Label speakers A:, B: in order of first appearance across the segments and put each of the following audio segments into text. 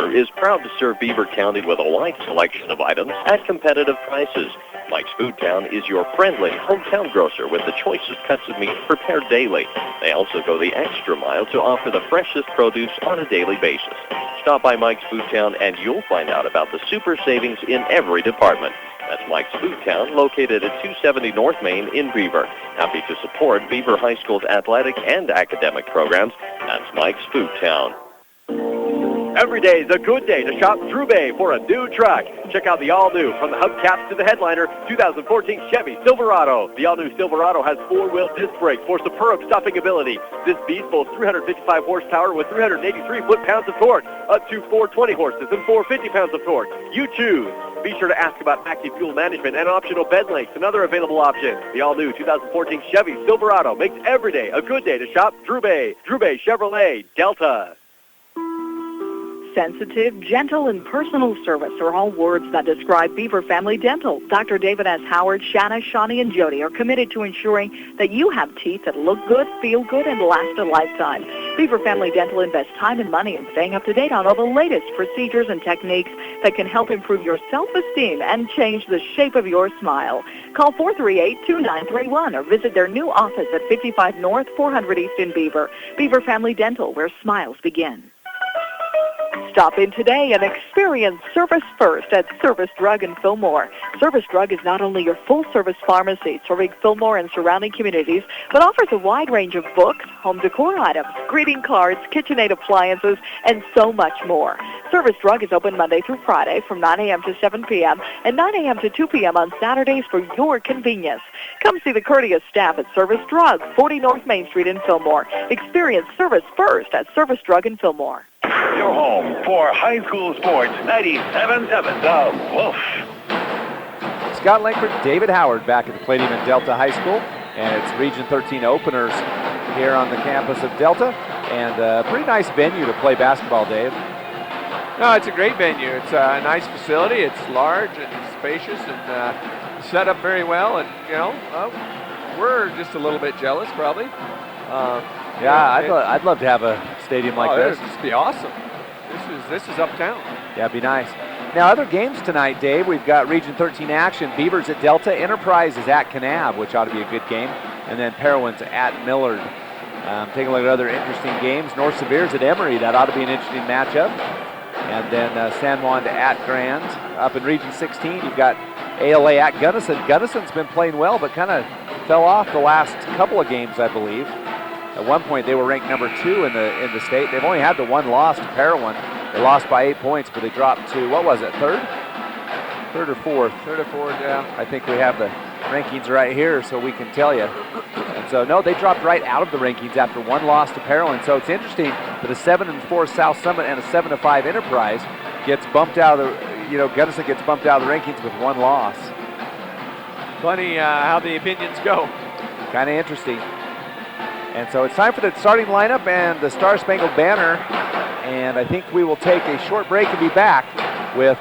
A: Beaver is proud to serve Beaver County with a wide selection of items at competitive prices. Mike's Food Town is your friendly hometown grocer with the choicest cuts of meat prepared daily. They also go the extra mile to offer the freshest produce on a daily basis. Stop by Mike's Food Town and you'll find out about the super savings in every department. That's Mike's Food Town, located at 270 North Main in Beaver. Happy to support Beaver High School's athletic and academic programs. That's Mike's Food Town.
B: Every day is a good day to shop Drew Bay for a new truck. Check out the all-new, from the hubcaps to the headliner, 2014 Chevy Silverado. The all-new Silverado has four-wheel disc brakes for superb stopping ability. This beast boasts 355 horsepower with 383 foot-pounds of torque, up to 420 horses and 450 pounds of torque. You choose. Be sure to ask about active fuel management and optional bed lengths and other available options. The all-new 2014 Chevy Silverado makes every day a good day to shop Drew Bay. Drew Bay Chevrolet, Delta.
C: Sensitive, gentle, and personal service are all words that describe Beaver Family Dental. Dr. David S. Howard, Shanna, Shawnee, and Jody are committed to ensuring that you have teeth that look good, feel good, and last a lifetime. Beaver Family Dental invests time and money in staying up to date on all the latest procedures and techniques that can help improve your self-esteem and change the shape of your smile. Call 438-2931 or visit their new office at 55 North, 400 East in Beaver. Beaver Family Dental, where smiles begin. Stop in today and experience Service First at Service Drug in Fillmore. Service Drug is not only your full-service pharmacy serving Fillmore and surrounding communities, but offers a wide range of books, home decor items, greeting cards, KitchenAid appliances, and so much more. Service Drug is open Monday through Friday from 9 a.m. to 7 p.m. and 9 a.m. to 2 p.m. on Saturdays for your convenience. Come see the courteous staff at Service Drug, 40 North Main Street in Fillmore. Experience Service First at Service Drug in Fillmore.
D: Your home for high school sports, 97.7 The Wolf.
E: Scott Langford, David Howard back at the Palladium in Delta High School. And it's Region 13 openers here on the campus of Delta. And a pretty nice venue to play basketball, Dave.
F: No, it's a great venue. It's a nice facility. It's large and spacious and set up very well. And, you know, we're just a little bit jealous, probably.
E: I'd love to have a stadium like this.
F: This would be awesome. This is uptown.
E: Yeah, it'd be nice. Now, other games tonight, Dave. We've got Region 13 action. Beavers at Delta. Enterprise is at Kanab, which ought to be a good game. And then Parowan's at Millard. Taking a look at other interesting games. North Severe's at Emory. That ought to be an interesting matchup. And then San Juan at Grand. Up in Region 16, you've got ALA at Gunnison. Gunnison's been playing well, but kind of fell off the last couple of games, I believe. At one point, they were ranked number 2 in the state. They've only had the one loss to Parowan. They lost by 8 points, but they dropped to, what was it, third or fourth? Third or fourth, yeah. I think we have the rankings right here, so we can tell you. And so, no, they dropped right out of the rankings after one loss to Parowan. So it's interesting that a 7-4 South Summit and a 7-5 Enterprise gets bumped out of the, Gunnison gets bumped out of the rankings with one loss.
F: Funny how the opinions go.
E: Kind of interesting. And so it's time for the starting lineup and the Star Spangled Banner. And I think we will take a short break and be back with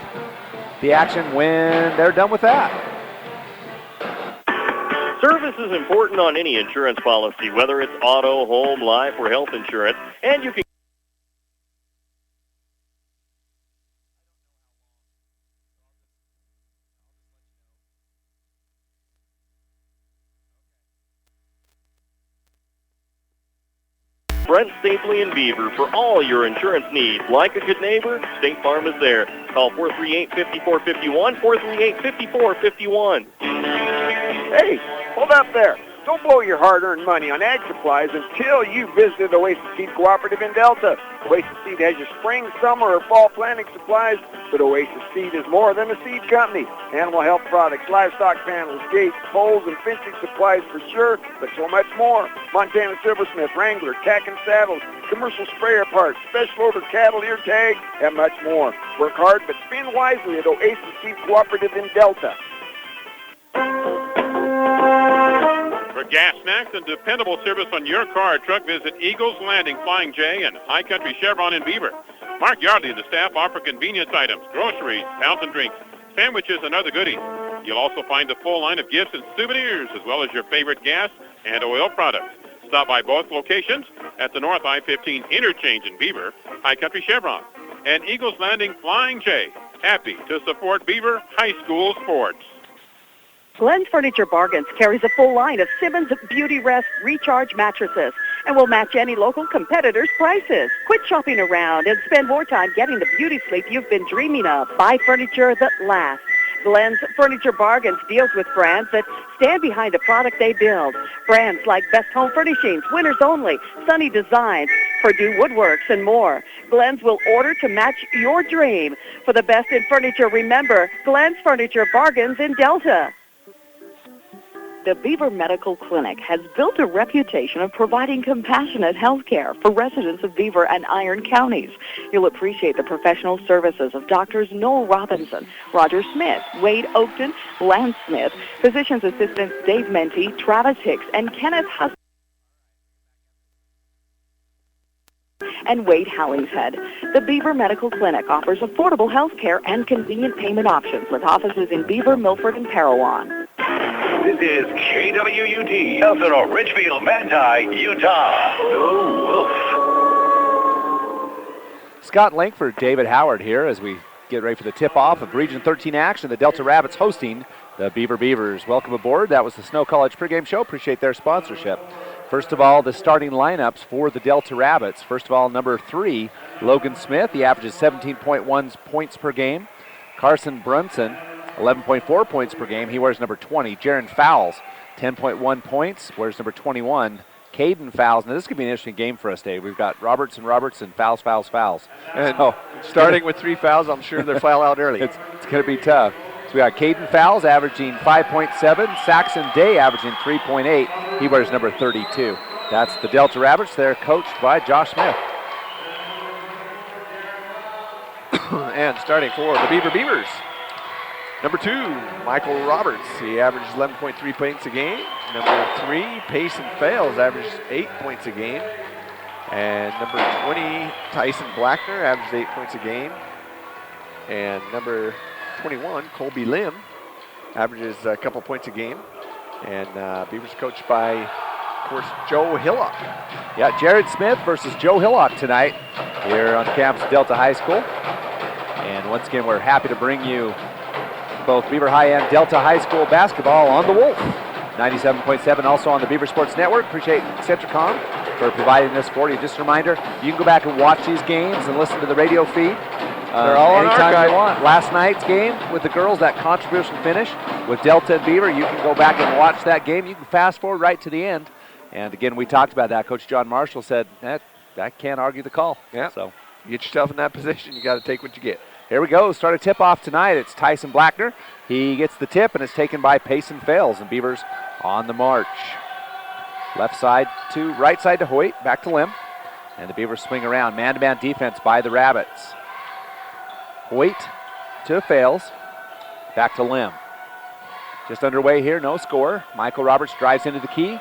E: the action when they're done with that.
A: Service is important on any insurance policy, whether it's auto, home, life, or health insurance. And you can Brent Stapley and Beaver for all your insurance needs. Like a good neighbor, State Farm is there. Call 438-5451, 438-5451.
G: Hey, hold up there. Don't blow your hard-earned money on ag supplies until you visited Oasis Seed Cooperative in Delta. Oasis Seed has your spring, summer, or fall planting supplies, but Oasis Seed is more than a seed company. Animal health products, livestock panels, gates, poles, and fencing supplies for sure, but so much more. Montana Silversmith, Wrangler, tack and saddles, commercial sprayer parts, special order cattle ear tags, and much more. Work hard, but spend wisely at Oasis Seed Cooperative in Delta.
H: For gas, snacks, and dependable service on your car or truck, visit Eagles Landing, Flying J, and High Country Chevron in Beaver. Mark Yardley and the staff offer convenience items, groceries, fountain drinks, sandwiches, and other goodies. You'll also find a full line of gifts and souvenirs, as well as your favorite gas and oil products. Stop by both locations at the North I-15 interchange in Beaver, High Country Chevron. and Eagles Landing Flying J. Happy to support Beaver High School sports.
C: Glenn's Furniture Bargains carries a full line of Simmons Beauty Rest Recharge mattresses and will match any local competitor's prices. Quit shopping around and spend more time getting the beauty sleep you've been dreaming of. Buy furniture that lasts. Glenn's Furniture Bargains deals with brands that stand behind the product they build. Brands like Best Home Furnishings, Winners Only, Sunny Designs, Purdue Woodworks, and more. Glenn's will order to match your dream. For the best in furniture, remember Glenn's Furniture Bargains in Delta. The Beaver Medical Clinic has built a reputation of providing compassionate health care for residents of Beaver and Iron counties. You'll appreciate the professional services of Doctors Noel Robinson, Roger Smith, Wade Oakton, Lance Smith, physician's assistants Dave Menti, Travis Hicks, and Kenneth Huss and Wade Hollingshead. The Beaver Medical Clinic offers affordable health care and convenient payment options with offices in Beaver, Milford, and Parowan.
D: This is KWUT, Elsinore, Richfield, Manti, Utah. Oh, Wolf.
E: Scott Langford, David Howard here as we get ready for the tip-off of Region 13 action. The Delta Rabbits hosting the Beaver Beavers. Welcome aboard. That was the Snow College pregame show. Appreciate their sponsorship. First of all, the starting lineups for the Delta Rabbits. First of all, number 3, Logan Smith. He averages 17.1 points per game. Carson Brunson, 11.4 points per game. He wears number 20. Jaron Fowles, 10.1 points, wears number 21. Caden Fowles. Now, this could be an interesting game for us, Dave. We've got Roberts, Fowles.
F: And starting with 3 fouls, I'm sure they'll foul out early.
E: It's going to be tough. So we got Caden Fowles averaging 5.7. Saxon Day averaging 3.8. He wears number 32. That's the Delta Rabbits. They're coached by Josh Smith.
F: And starting for the Beaver Beavers, number 2, Michael Roberts. He averages 11.3 points a game. Number 3, Payson Fales, averages 8 points a game. And number 20, Tyson Blackner, averages 8 points a game. And number 21, Colby Lim, averages a couple points a game. And Beavers coached by, of course, Joe Hillock.
E: Yeah, Jared Smith versus Joe Hillock tonight here on the campus of Delta High School. And once again, we're happy to bring you both Beaver High and Delta High School basketball on the Wolf. 97.7 also on the Beaver Sports Network. Appreciate Centricom for providing this for you. Just a reminder, you can go back and watch these games and listen to the radio feed.
F: They're all on
E: anytime
F: archive.
E: you want. Last night's game with the girls, that controversial finish with Delta and Beaver, you can go back and watch that game. You can fast forward right to the end. And again, we talked about that. Coach John Marshall said, I can't argue the call.
F: Yeah.
E: So
F: You get yourself in that position, you got to take what you get.
E: here we go. Start a tip-off tonight. It's Tyson Blackner. He gets the tip, and it's taken by Payson Fales, and Beavers on the march. Left side to right side to Hoyt, back to Lim. And the Beavers swing around. Man-to-man defense by the Rabbits. Hoyt to Fales, back to Lim. Just underway here, no score. Michael Roberts drives into the key.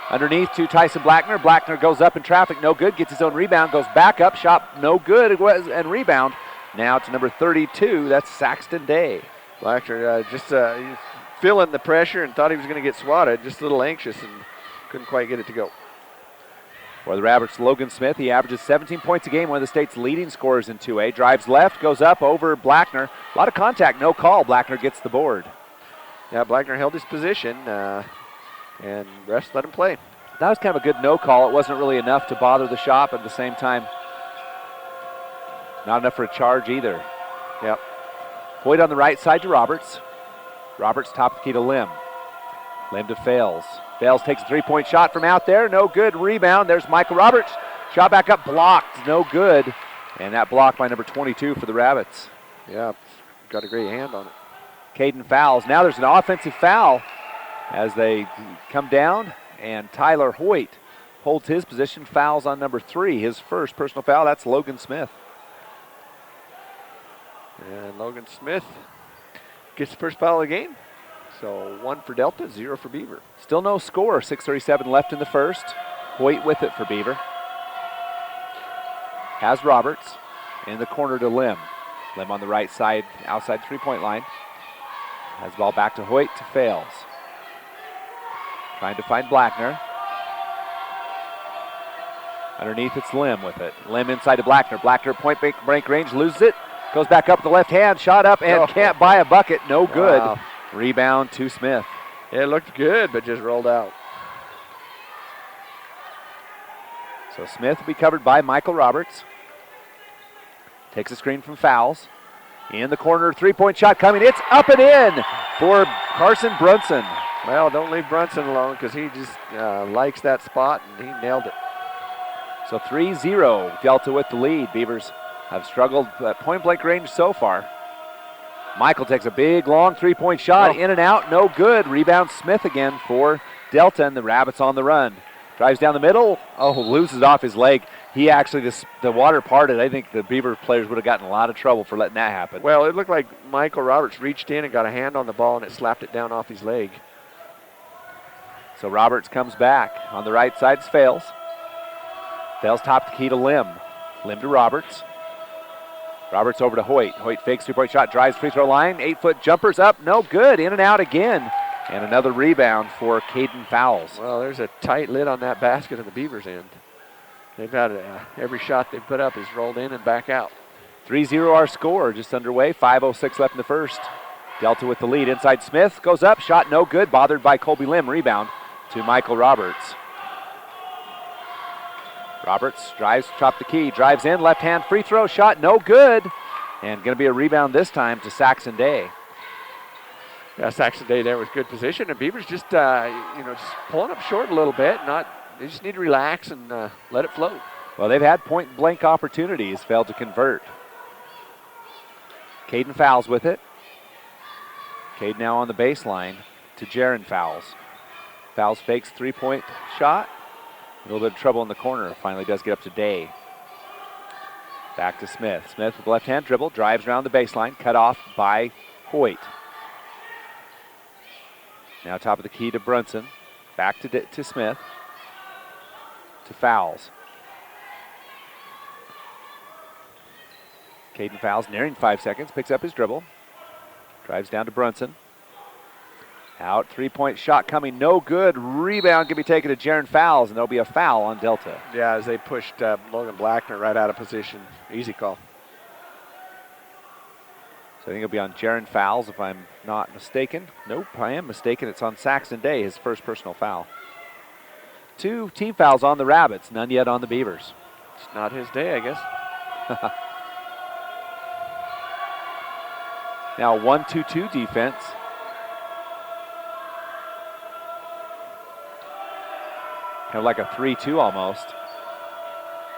E: Underneath to Tyson Blackner. Blackner goes up in traffic, no good. Gets his own rebound, goes back up, shot no good, and rebound. Now to number 32, that's Saxton Day.
F: Blackner just he's feeling the pressure and thought he was going to get swatted, just a little anxious and couldn't quite get it to go.
E: For the Rabbits, Logan Smith, he averages 17 points a game, one of the state's leading scorers in 2A. Drives left, goes up over Blackner. A lot of contact, no call. Blackner gets the board.
F: Yeah, Blackner held his position, and refs let him play.
E: That was kind of a good no call. It wasn't really enough to bother the shot, but at the same time, not enough for a charge either.
F: Yep.
E: Hoyt on the right side to Roberts. Roberts top of the key to Lim. Lim to Fales. Fales takes a three-point shot from out there. No good. Rebound. There's Michael Roberts. Shot back up. Blocked. No good. And that block by number 22 for the Rabbits.
F: Yeah, got a great hand on it.
E: Caden Fowles. Now there's an offensive foul as they come down, and Tyler Hoyt holds his position. Fouls on number 3. His first personal foul. That's Logan Smith.
F: And Logan Smith gets the first foul of the game. So 1 for Delta, 0 for Beaver.
E: Still no score. 6:37 left in the first. Hoyt with it for Beaver. Has Roberts in the corner to Lim. Lim on the right side, outside three-point line. Has the ball back to Hoyt to Fales. Trying to find Blackner. Underneath, it's Lim with it. Lim inside to Blackner. Blackner point blank range, loses it. Goes back up with the left hand, shot up, and can't buy a bucket. No good.
F: Wow.
E: Rebound to Smith.
F: It looked good, but just rolled out.
E: So Smith will be covered by Michael Roberts. Takes a screen from Fowles. In the corner, three-point shot coming. It's up and in for Carson Brunson.
F: Well, don't leave Brunson alone because he just likes that spot, and he nailed it.
E: So 3-0, Delta with the lead. Beavers have struggled at point-blank range so far. Michael takes a big, long three-point shot. In and out, no good. Rebound Smith again for Delta, and the Rabbits on the run. Drives down the middle. Loses off his leg. He actually, the water parted. I think the Beaver players would have gotten a lot of trouble for letting that happen.
F: Well, it looked like Michael Roberts reached in and got a hand on the ball, and it slapped it down off his leg.
E: So Roberts comes back. On the right side, it's Fales. Fales top the key to Lim. Lim to Roberts. Roberts over to Hoyt. Hoyt fakes three-point shot, drives free throw line. 8-foot jumpers up, no good. In and out again. And another rebound for Caden Fowles.
F: Well, there's a tight lid on that basket on the Beavers' end. They've had every shot they put up is rolled in and back out.
E: 3-0 our score, just underway. 5:06 left in the first. Delta with the lead. Inside Smith, goes up, shot no good. Bothered by Colby Lim. Rebound to Michael Roberts. Roberts drives, top the key, drives in, left hand free throw, shot no good. And going to be a rebound this time to Saxon Day.
F: Yeah, Saxon Day there with good position, and Beavers just just pulling up short a little bit. They just need to relax and let it float.
E: Well, they've had point blank opportunities, failed to convert. Caden Fowles with it. Cade now on the baseline to Jaron Fowles. Fowles fakes three-point shot. A little bit of trouble in the corner. Finally does get up to Day. Back to Smith. Smith with the left-hand dribble, drives around the baseline, cut off by Hoyt. Now top of the key to Brunson. Back to Smith. To Fowles. Caden Fowles nearing 5 seconds, picks up his dribble. Drives down to Brunson. Out, three-point shot coming, no good. Rebound can be taken to Jaron Fowles, and there'll be a foul on Delta.
F: Yeah, as they pushed Logan Blackner right out of position. Easy call.
E: So I think it'll be on Jaron Fowles if I'm not mistaken. Nope, I am mistaken. It's on Saxon Day, his first personal foul. 2 team fouls on the Rabbits, none yet on the Beavers.
F: It's not his day, I guess.
E: Now 1-2-2 defense. Kind of like a 3-2 almost.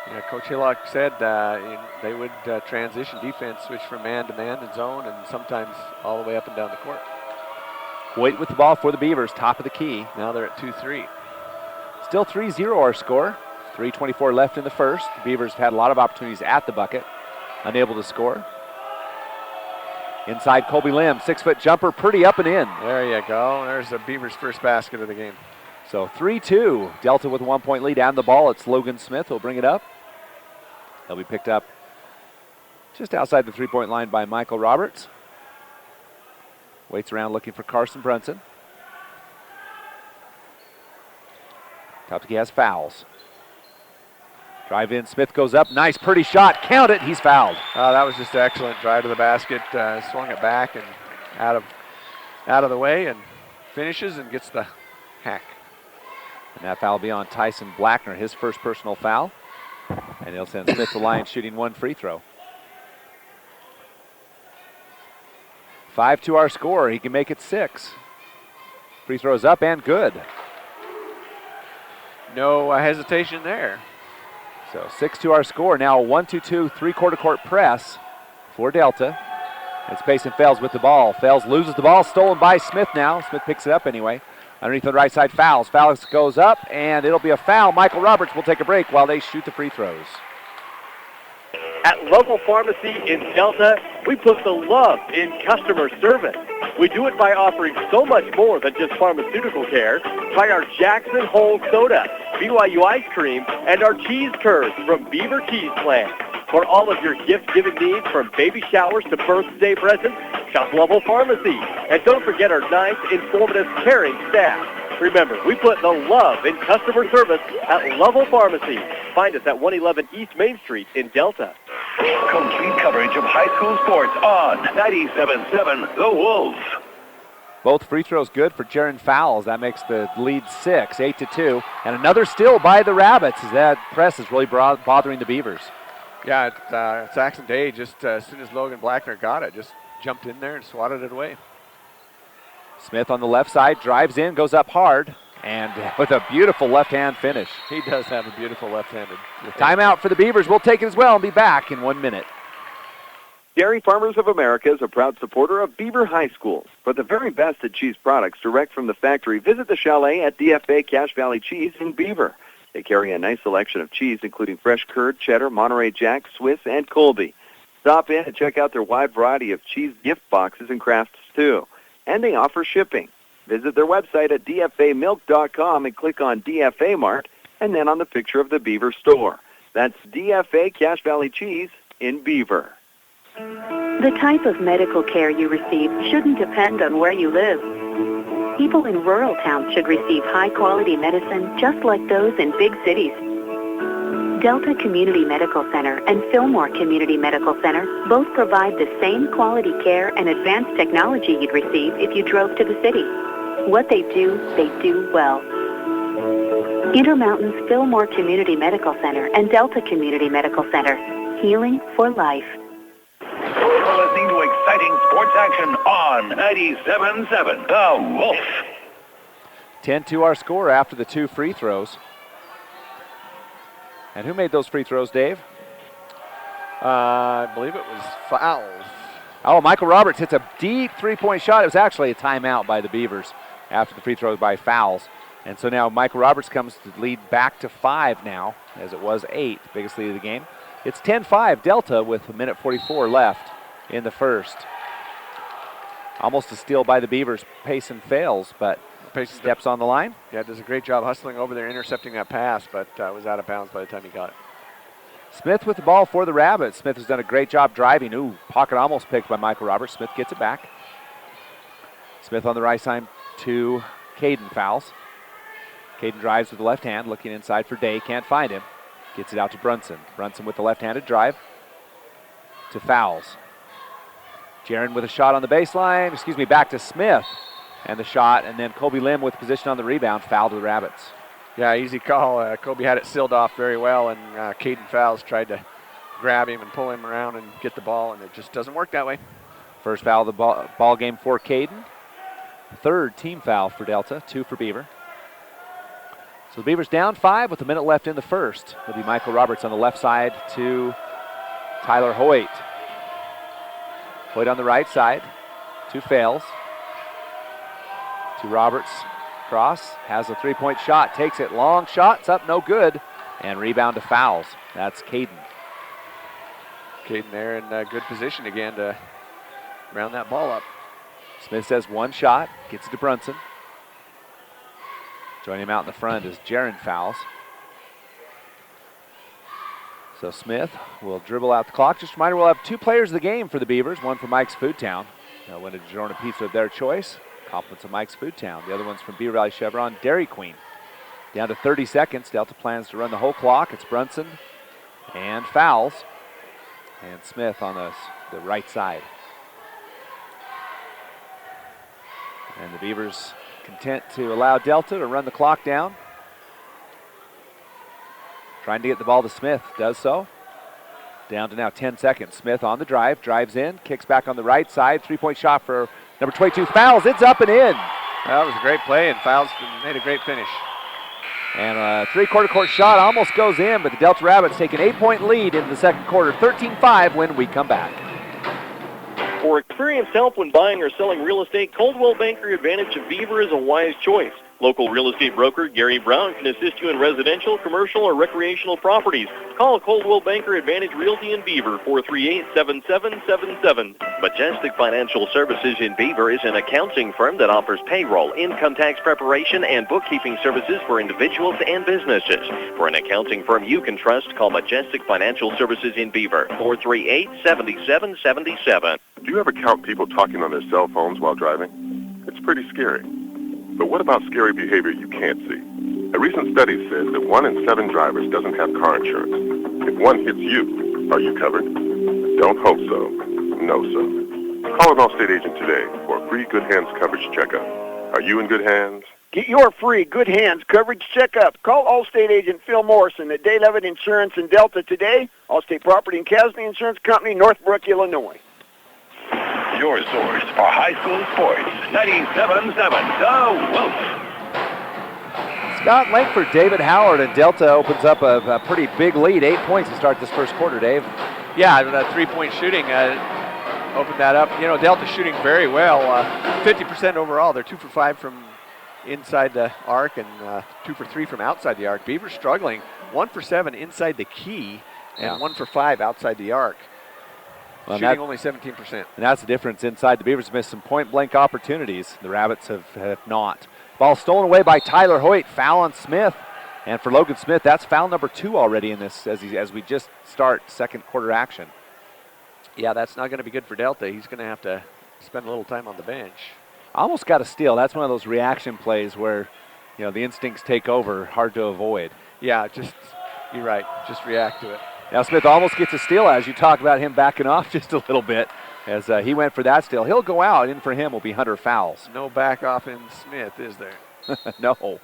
F: Yeah, Coach Hillock said they would transition defense, switch from man to man and zone, and sometimes all the way up and down the court.
E: Hoyt with the ball for the Beavers, top of the key.
F: Now they're at 2-3.
E: Still 3-0 our score. 3:24 left in the first. The Beavers have had a lot of opportunities at the bucket. Unable to score. Inside Colby Lim, 6-foot jumper, pretty up and in.
F: There you go. There's the Beavers' first basket of the game.
E: So 3-2. Delta with a 1-point lead. And the ball, it's Logan Smith who'll bring it up. He'll be picked up just outside the three-point line by Michael Roberts. Waits around looking for Carson Brunson. Top key has Fowles. Drive in, Smith goes up, nice pretty shot, count it, he's fouled.
F: That was just an excellent drive to the basket, swung it back and out of the way and finishes and gets the hack.
E: And that foul will be on Tyson Blackner, his first personal foul. And he'll send Smith the line shooting 1 free throw. 5-2 our score, he can make it 6. Free throws up and good.
F: No hesitation there.
E: So 6-2 our score. Now a 1-2-2 three-quarter court press for Delta. It's Payson Fales with the ball. Fales loses the ball, stolen by Smith now. Smith picks it up anyway. Underneath the right side, Fowles. Fowles goes up, and it'll be a foul. Michael Roberts will take a break while they shoot the free throws.
B: At Local Pharmacy in Delta, we put the love in customer service. We do it by offering so much more than just pharmaceutical care. Try our Jackson Hole Soda, BYU Ice Cream, and our cheese curds from Beaver Cheese Plant. For all of your gift-giving needs, from baby showers to birthday presents, shop Local Pharmacy. And don't forget our nice, informative, caring staff. Remember, we put the love in customer service at Lovell Pharmacy. Find us at 111 East Main Street in Delta.
D: Complete coverage of high school sports on 97.7 The Wolf.
E: Both free throws good for Jaron Fowles. That makes the lead 6, 8-2. And another steal by the Rabbits as that press is really bothering the Beavers.
F: Yeah, Saxon Day, just as soon as Logan Blackner got it, just jumped in there and swatted it away.
E: Smith on the left side, drives in, goes up hard, and with a beautiful left-hand finish.
F: He does have a beautiful left-handed.
E: Timeout for the Beavers. We'll take it as well and be back in 1 minute.
I: Dairy Farmers of America is a proud supporter of Beaver High Schools. For the very best at cheese products direct from the factory, visit the chalet at DFA Cache Valley Cheese in Beaver. They carry a nice selection of cheese, including fresh curd, cheddar, Monterey Jack, Swiss, and Colby. Stop in and check out their wide variety of cheese gift boxes and crafts, too. And they offer shipping. Visit their website at dfamilk.com and click on DFA Mart, and then on the picture of the Beaver store. That's DFA Cache Valley Cheese in Beaver.
J: The type of medical care you receive shouldn't depend on where you live. People in rural towns should receive high-quality medicine just like those in big cities. Delta Community Medical Center and Fillmore Community Medical Center both provide the same quality care and advanced technology you'd receive if you drove to the city. What they do well. Intermountain's Fillmore Community Medical Center and Delta Community Medical Center. Healing for life.
D: You're listening to exciting sports action on 97.7 The Wolf.
E: 10-2 our score after the 2 free throws. And who made those free throws, Dave?
F: I believe it was Fowles.
E: Oh, Michael Roberts hits a deep three-point shot. It was actually a timeout by the Beavers after the free throws by Fowles. And so now Michael Roberts comes to lead back to 5 now, as it was 8, biggest lead of the game. It's 10-5 Delta with 1:44 left in the first. Almost a steal by the Beavers. Payson fails, but Payson steps on the line.
F: Yeah, does a great job hustling over there, intercepting that pass, but was out of bounds by the time he got it.
E: Smith with the ball for the Rabbits. Smith has done a great job driving. Ooh, pocket almost picked by Michael Roberts. Smith gets it back. Smith on the right side to Caden Fowles. Caden drives with the left hand, looking inside for Day. Can't find him. Gets it out to Brunson. Brunson with the left-handed drive to Fowles. Jaron with a shot on the baseline. Back to Smith. And the shot, and then Colby Lim with position on the rebound. Foul to the Rabbits.
F: Yeah, easy call. Colby had it sealed off very well, and Caden Fowles tried to grab him and pull him around and get the ball, and it just doesn't work that way.
E: First foul of the ball game for Caden. Third team foul for Delta, 2 for Beaver. So the Beavers down 5 with a minute left in the first. It'll be Michael Roberts on the left side to Tyler Hoyt. Hoyt on the right side. 2 fails. To Roberts. Cross. Has a 3-point shot. Takes it. Long shots up. No good. And rebound to Fowles. That's Caden.
F: Caden there in good position again to round that ball up.
E: Smith says 1 shot. Gets it to Brunson. Joining him out in the front is Jaron Fowles. So Smith will dribble out the clock. Just a reminder, we'll have 2 players of the game for the Beavers. One from Mike's Food Town. They'll win a DiGiorno pizza of their choice. Compliments of Mike's Food Town. The other one's from Beaver Valley Chevron, Dairy Queen. Down to 30 seconds. Delta plans to run the whole clock. It's Brunson and Fowles. And Smith on the right side. And the Beavers content to allow Delta to run the clock down. Trying to get the ball to Smith, does so. Down to now 10 seconds. Smith on the drive, drives in, kicks back on the right side. 3-point shot for number 22, Fowles. It's up and in.
F: That was a great play, and Fowles made a great finish.
E: And a 3/4 court shot almost goes in, but the Delta Rabbits take an 8-point lead in the second quarter, 13-5 when we come back.
A: For experienced help when buying or selling real estate, Coldwell Banker Advantage of Beaver is a wise choice. Local real estate broker Gary Brown can assist you in residential, commercial, or recreational properties. Call Coldwell Banker Advantage Realty in Beaver, 438-7777. Majestic Financial Services in Beaver is an accounting firm that offers payroll, income tax preparation, and bookkeeping services for individuals and businesses. For an accounting firm you can trust, call Majestic Financial Services in Beaver, 438-7777.
K: Do you ever count people talking on their cell phones while driving? It's pretty scary. But what about scary behavior you can't see? A recent study says that 1 in 7 drivers doesn't have car insurance. If one hits you, are you covered? Don't hope so. Know so. Call an Allstate agent today for a free Good Hands coverage checkup. Are you in good hands?
G: Get your free Good Hands coverage checkup. Call Allstate agent Phil Morrison at Day Levitt Insurance in Delta today. Allstate Property and Casualty Insurance Company, Northbrook, Illinois.
D: Your source for high school sports. 97.7 The Wolf.
E: Scott Langford, David Howard, and Delta opens up a pretty big lead. 8 points to start this first quarter, Dave.
F: Yeah, that three-point shooting opened that up. You know, Delta shooting very well. 50% overall. They're 2 for 5 from inside the arc and 2 for 3 from outside the arc. Beaver struggling. 1 for 7 inside the key and 1 for 5 outside the arc. Well, shooting only 17%.
E: And that's the difference inside. The Beavers missed some point-blank opportunities. The Rabbits have not. Ball stolen away by Tyler Hoyt. Foul on Smith. And for Logan Smith, that's foul number 2 already in this as we just start second quarter action.
F: Yeah, that's not going to be good for Delta. He's going to have to spend a little time on the bench.
E: Almost got a steal. That's one of those reaction plays where, you know, the instincts take over, hard to avoid.
F: Yeah, you're right. Just react to it.
E: Now Smith almost gets a steal as you talk about him backing off just a little bit as he went for that steal. He'll go out. In for him will be Hunter Fowles.
F: No back off in Smith, is there?
E: No.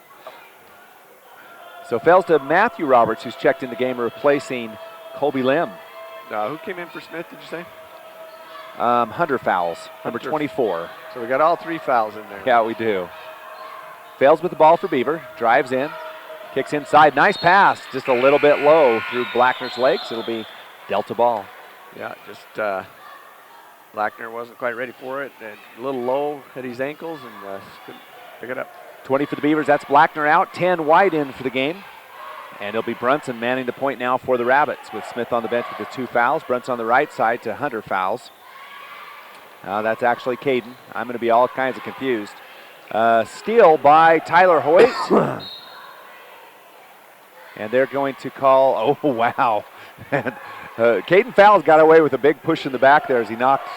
E: So fails to Matthew Roberts, who's checked in the game, replacing Colby Lim.
F: Who came in for Smith, did you say?
E: Hunter Fowles, number 24.
F: So we got all 3 fouls in there.
E: Yeah, we do. Fails with the ball for Beaver. Drives in. Kicks inside. Nice pass. Just a little bit low through Blackner's legs. It'll be Delta ball.
F: Yeah, just Blackner wasn't quite ready for it. And a little low at his ankles and couldn't pick it up.
E: 20 for the Beavers. That's Blackner out. 10 White in for the game. And it'll be Brunson manning the point now for the Rabbits with Smith on the bench with the 2 fouls. Brunson on the right side to Hunter Fowles. That's actually Caden. I'm going to be all kinds of confused. Steal by Tyler Hoyt. And they're going to call, oh, wow. And Caden Fowles got away with a big push in the back there as he knocked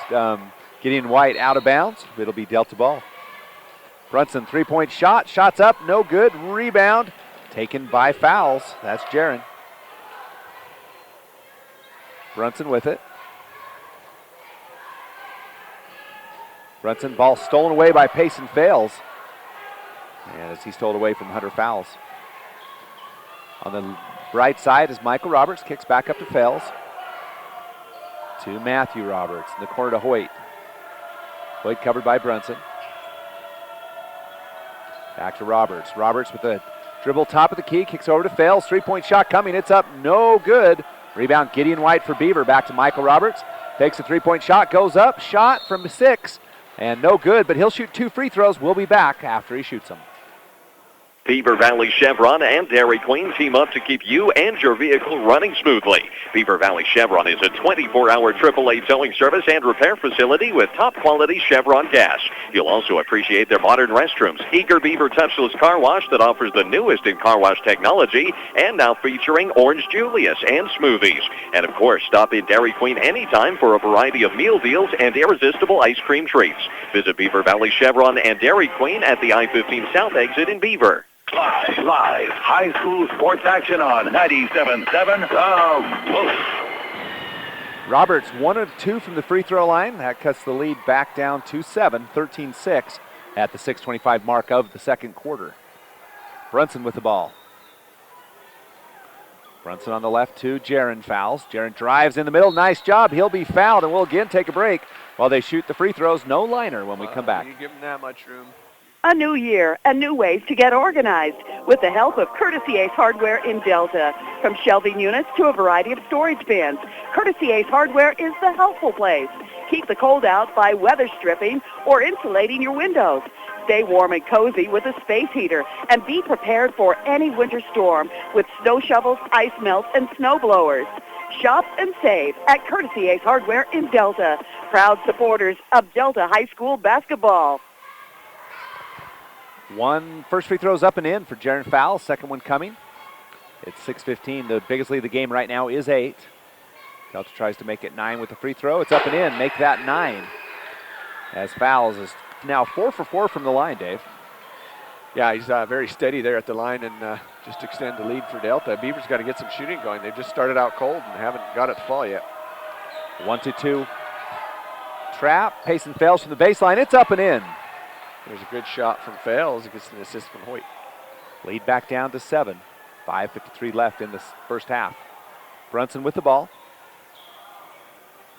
E: Gideon White out of bounds. It'll be Delta ball. Brunson, 3-point shot. Shot's up, no good. Rebound taken by Fowles. That's Jaron. Brunson with it. Brunson, ball stolen away by Payson Fales. And as he stole away from Hunter Fowles. On the right side is Michael Roberts, kicks back up to Fales. To Matthew Roberts, in the corner to Hoyt. Hoyt covered by Brunson. Back to Roberts. Roberts with a dribble top of the key, kicks over to Fales. 3-point shot coming, it's up, no good. Rebound Gideon White for Beaver, back to Michael Roberts. Takes a 3-point shot, goes up, shot from 6. And no good, but he'll shoot 2 free throws. We'll be back after he shoots them.
A: Beaver Valley Chevron and Dairy Queen team up to keep you and your vehicle running smoothly. Beaver Valley Chevron is a 24-hour AAA towing service and repair facility with top-quality Chevron gas. You'll also appreciate their modern restrooms, Eager Beaver Touchless Car Wash that offers the newest in car wash technology, and now featuring Orange Julius and smoothies. And, of course, stop in Dairy Queen anytime for a variety of meal deals and irresistible ice cream treats. Visit Beaver Valley Chevron and Dairy Queen at the I-15 South exit in Beaver.
D: Live high school sports action on 97.7 The Wolf.
E: Roberts 1 of 2 from the free throw line. That cuts the lead back down to 7, 13-6 at the 6:25 mark of the second quarter. Brunson with the ball. Brunson on the left to Jaron Fowles. Jaron drives in the middle. Nice job. He'll be fouled, and we'll again take a break while they shoot the free throws. No liner when we come back.
F: You give them that much room.
L: A new year and new ways to get organized with the help of Courtesy Ace Hardware in Delta. From shelving units to a variety of storage bins, Courtesy Ace Hardware is the helpful place. Keep the cold out by weather stripping or insulating your windows. Stay warm and cozy with a space heater and be prepared for any winter storm with snow shovels, ice melts, and snow blowers. Shop and save at Courtesy Ace Hardware in Delta. Proud supporters of Delta High School basketball.
E: First free throw's up and in for Jaron Fowles. Second one coming. It's 6:15. The biggest lead of the game right now is 8. Delta tries to make it 9 with the free throw. It's up and in. Make that 9. As Fowles is now 4 for 4 from the line, Dave.
F: Yeah, he's very steady there at the line and just extend the lead for Delta. Beaver's got to get some shooting going. They've just started out cold and haven't got it to fall yet.
E: 1-2. Trap. Payson fails from the baseline. It's up and in.
F: There's a good shot from Fales. It gets an assist from Hoyt.
E: Lead back down to 7. 5:53 left in this first half. Brunson with the ball.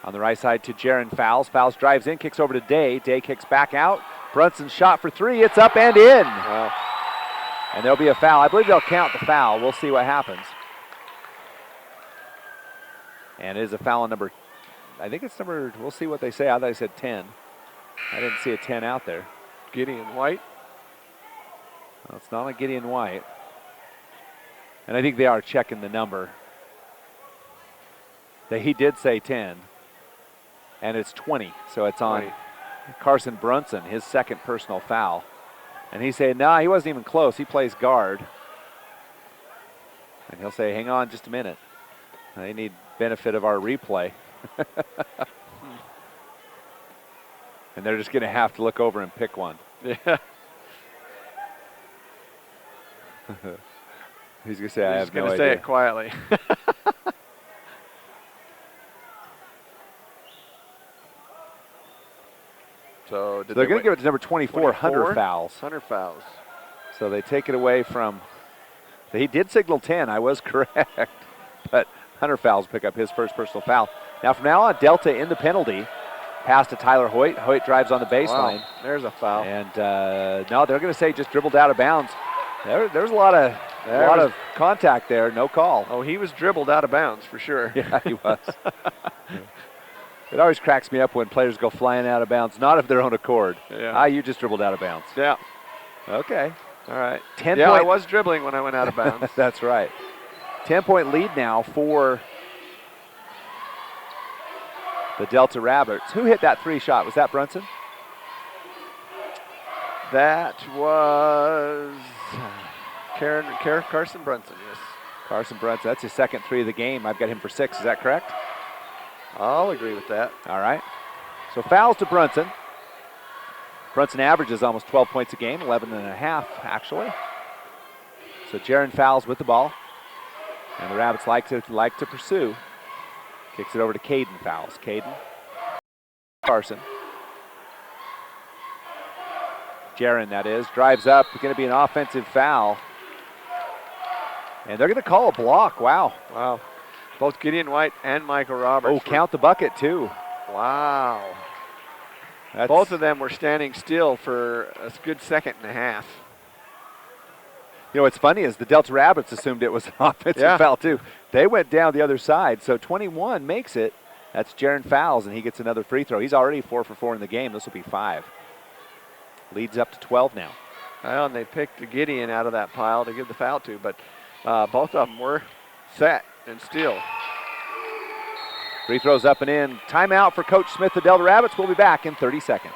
E: On the right side to Jaron Fowles. Fowles drives in, kicks over to Day. Day kicks back out. Brunson's shot for 3. It's up and in.
F: Wow.
E: And there'll be a foul. I believe they'll count the foul. We'll see what happens. And it is a foul on number, I think it's number, we'll see what they say. I thought they said 10. I didn't see a 10 out there.
F: Gideon White.
E: Well, it's not a Gideon White. And I think they are checking the number. He did say 10. And it's 20, so it's on
F: 20.
E: Carson Brunson, his second personal foul. And he said, nah, he wasn't even close. He plays guard. And he'll say, hang on just a minute. They need benefit of our replay. And they're just going to have to look over and pick one.
F: Yeah.
E: He's going to say, I have no idea.
F: He's going to say it quietly. So
E: they're going to give it to number 24, Hunter Fowles.
F: Hunter Fowles.
E: So they take it away from, he did signal 10, I was correct. But Hunter Fowles pick up his first personal foul. Now from now on, Delta in the penalty. Pass to Tyler Hoyt. Hoyt drives on the baseline.
F: Wow, there's a foul.
E: And no, they're going to say just dribbled out of bounds. There's a lot of contact there, no call.
F: Oh, he was dribbled out of bounds for sure.
E: Yeah, he was. It always cracks me up when players go flying out of bounds, not of their own accord.
F: Yeah.
E: You just dribbled out of bounds.
F: Yeah.
E: Okay. All right. 10
F: yeah,
E: point.
F: I was dribbling when I went out of bounds.
E: That's right. 10-point lead now for the Delta Rabbits. Who hit that 3 shot? Was that Brunson?
F: That was Carson Brunson, yes.
E: Carson Brunson. That's his second 3 of the game. I've got him for 6. Is that correct?
F: I'll agree with that.
E: All right. So fouls to Brunson. Brunson averages almost 12 points a game, 11 and a half actually. So Jaron Fowles with the ball. And the Rabbits like to pursue. Kicks it over to Caden Fowles. Caden. Carson. Jaron, that is. Drives up. Going to be an offensive foul. And they're going to call a block. Wow.
F: Wow. Both Gideon White and Michael Roberts.
E: Oh, count the bucket, too.
F: Wow. Both of them were standing still for a good second and a half.
E: You know, what's funny is the Delta Rabbits assumed it was an offensive foul, too. They went down the other side, so 21 makes it. That's Jaron Fowles, and he gets another free throw. He's already 4 for 4 in the game. This will be 5. Leads up to 12 now.
F: Well, and they picked Gideon out of that pile to give the foul to, but both of them were set and still.
E: Free throws up and in. Timeout for Coach Smith, the Delta Rabbits. We'll be back in 30 seconds.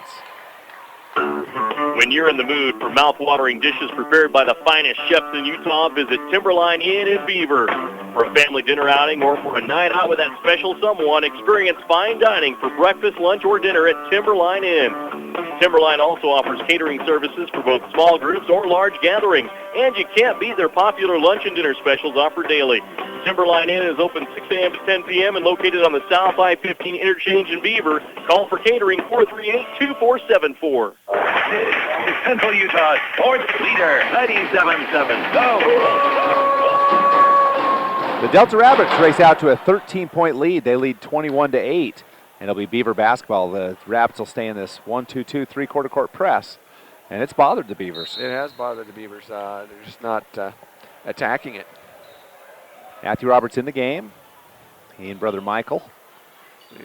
A: When you're in the mood for mouth-watering dishes prepared by the finest chefs in Utah, visit Timberline Inn in Beaver. For a family dinner outing or for a night out with that special someone, experience fine dining for breakfast, lunch, or dinner at Timberline Inn. Timberline also offers catering services for both small groups or large gatherings, and you can't beat their popular lunch and dinner specials offered daily. Timberline Inn is open 6 a.m. to 10 p.m. and located on the South I-15 interchange in Beaver. Call for catering 438-2474.
D: This is Central Utah Sports Leader 97.7. Go!
E: The Delta Rabbits race out to a 13-point lead. They lead 21-8, and it'll be Beaver basketball. The Rabbits will stay in this 1-2-2 3-quarter court press, and it's bothered the Beavers.
F: It has bothered the Beavers. They're just not attacking it.
E: Matthew Roberts in the game. He and brother Michael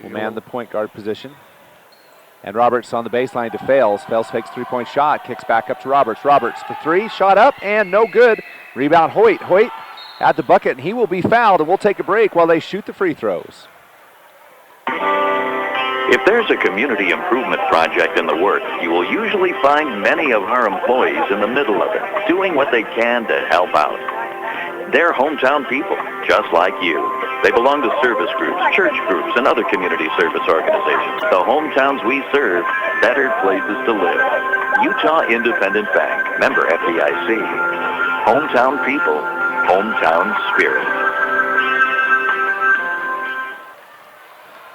E: will man the point guard position. And Roberts on the baseline to Fales. Fales fakes 3-point shot, kicks back up to Roberts. Roberts for 3, shot up and no good. Rebound Hoyt. Hoyt at the bucket, and he will be fouled, and we'll take a break while they shoot the free throws.
M: If there's a community improvement project in the works, you will usually find many of our employees in the middle of it, doing what they can to help out. They're hometown people, just like you. They belong to service groups, church groups, and other community service organizations. The hometowns we serve, better places to live. Utah Independent Bank, member FDIC. Hometown people, hometown spirit.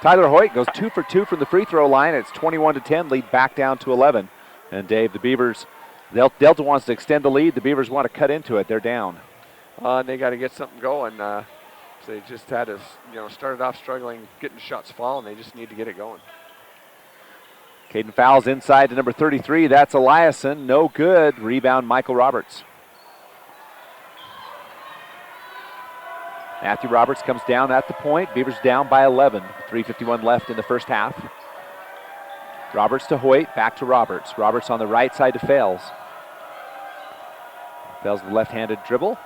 E: Tyler Hoyt goes 2 for 2 from the free throw line. It's 21-10, lead back down to 11. And Dave, the Beavers, Delta wants to extend the lead. The Beavers want to cut into it. They're down.
F: They got to get something going. They just had to, started off struggling, getting shots falling. They just need to get it going.
E: Caden fouls inside to number 33. That's Eliason. No good. Rebound, Michael Roberts. Matthew Roberts comes down at the point. Beavers down by 11. 3:51 left in the first half. Roberts to Hoyt. Back to Roberts. Roberts on the right side to Fales. Fales the left-handed dribble.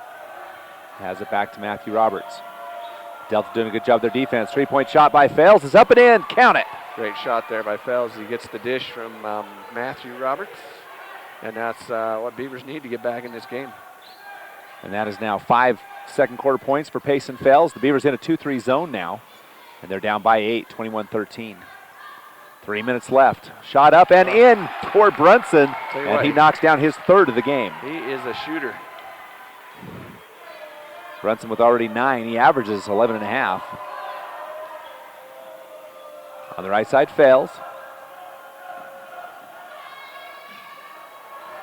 E: Has it back to Matthew Roberts. Delta doing a good job of their defense. Three-point shot by Fales is up and in. Count it.
F: Great shot there by Fales. He gets the dish from Matthew Roberts. And that's what Beavers need to get back in this game.
E: And that is now 5 second quarter points for Payson Fales. The Beavers in a 2-3 zone now. And they're down by 8, 21-13. 3 minutes left. Shot up and in for Brunson. And he knocks down his third of the game.
F: He is a shooter.
E: Brunson with already 9. He averages 11.5. On the right side, Fales.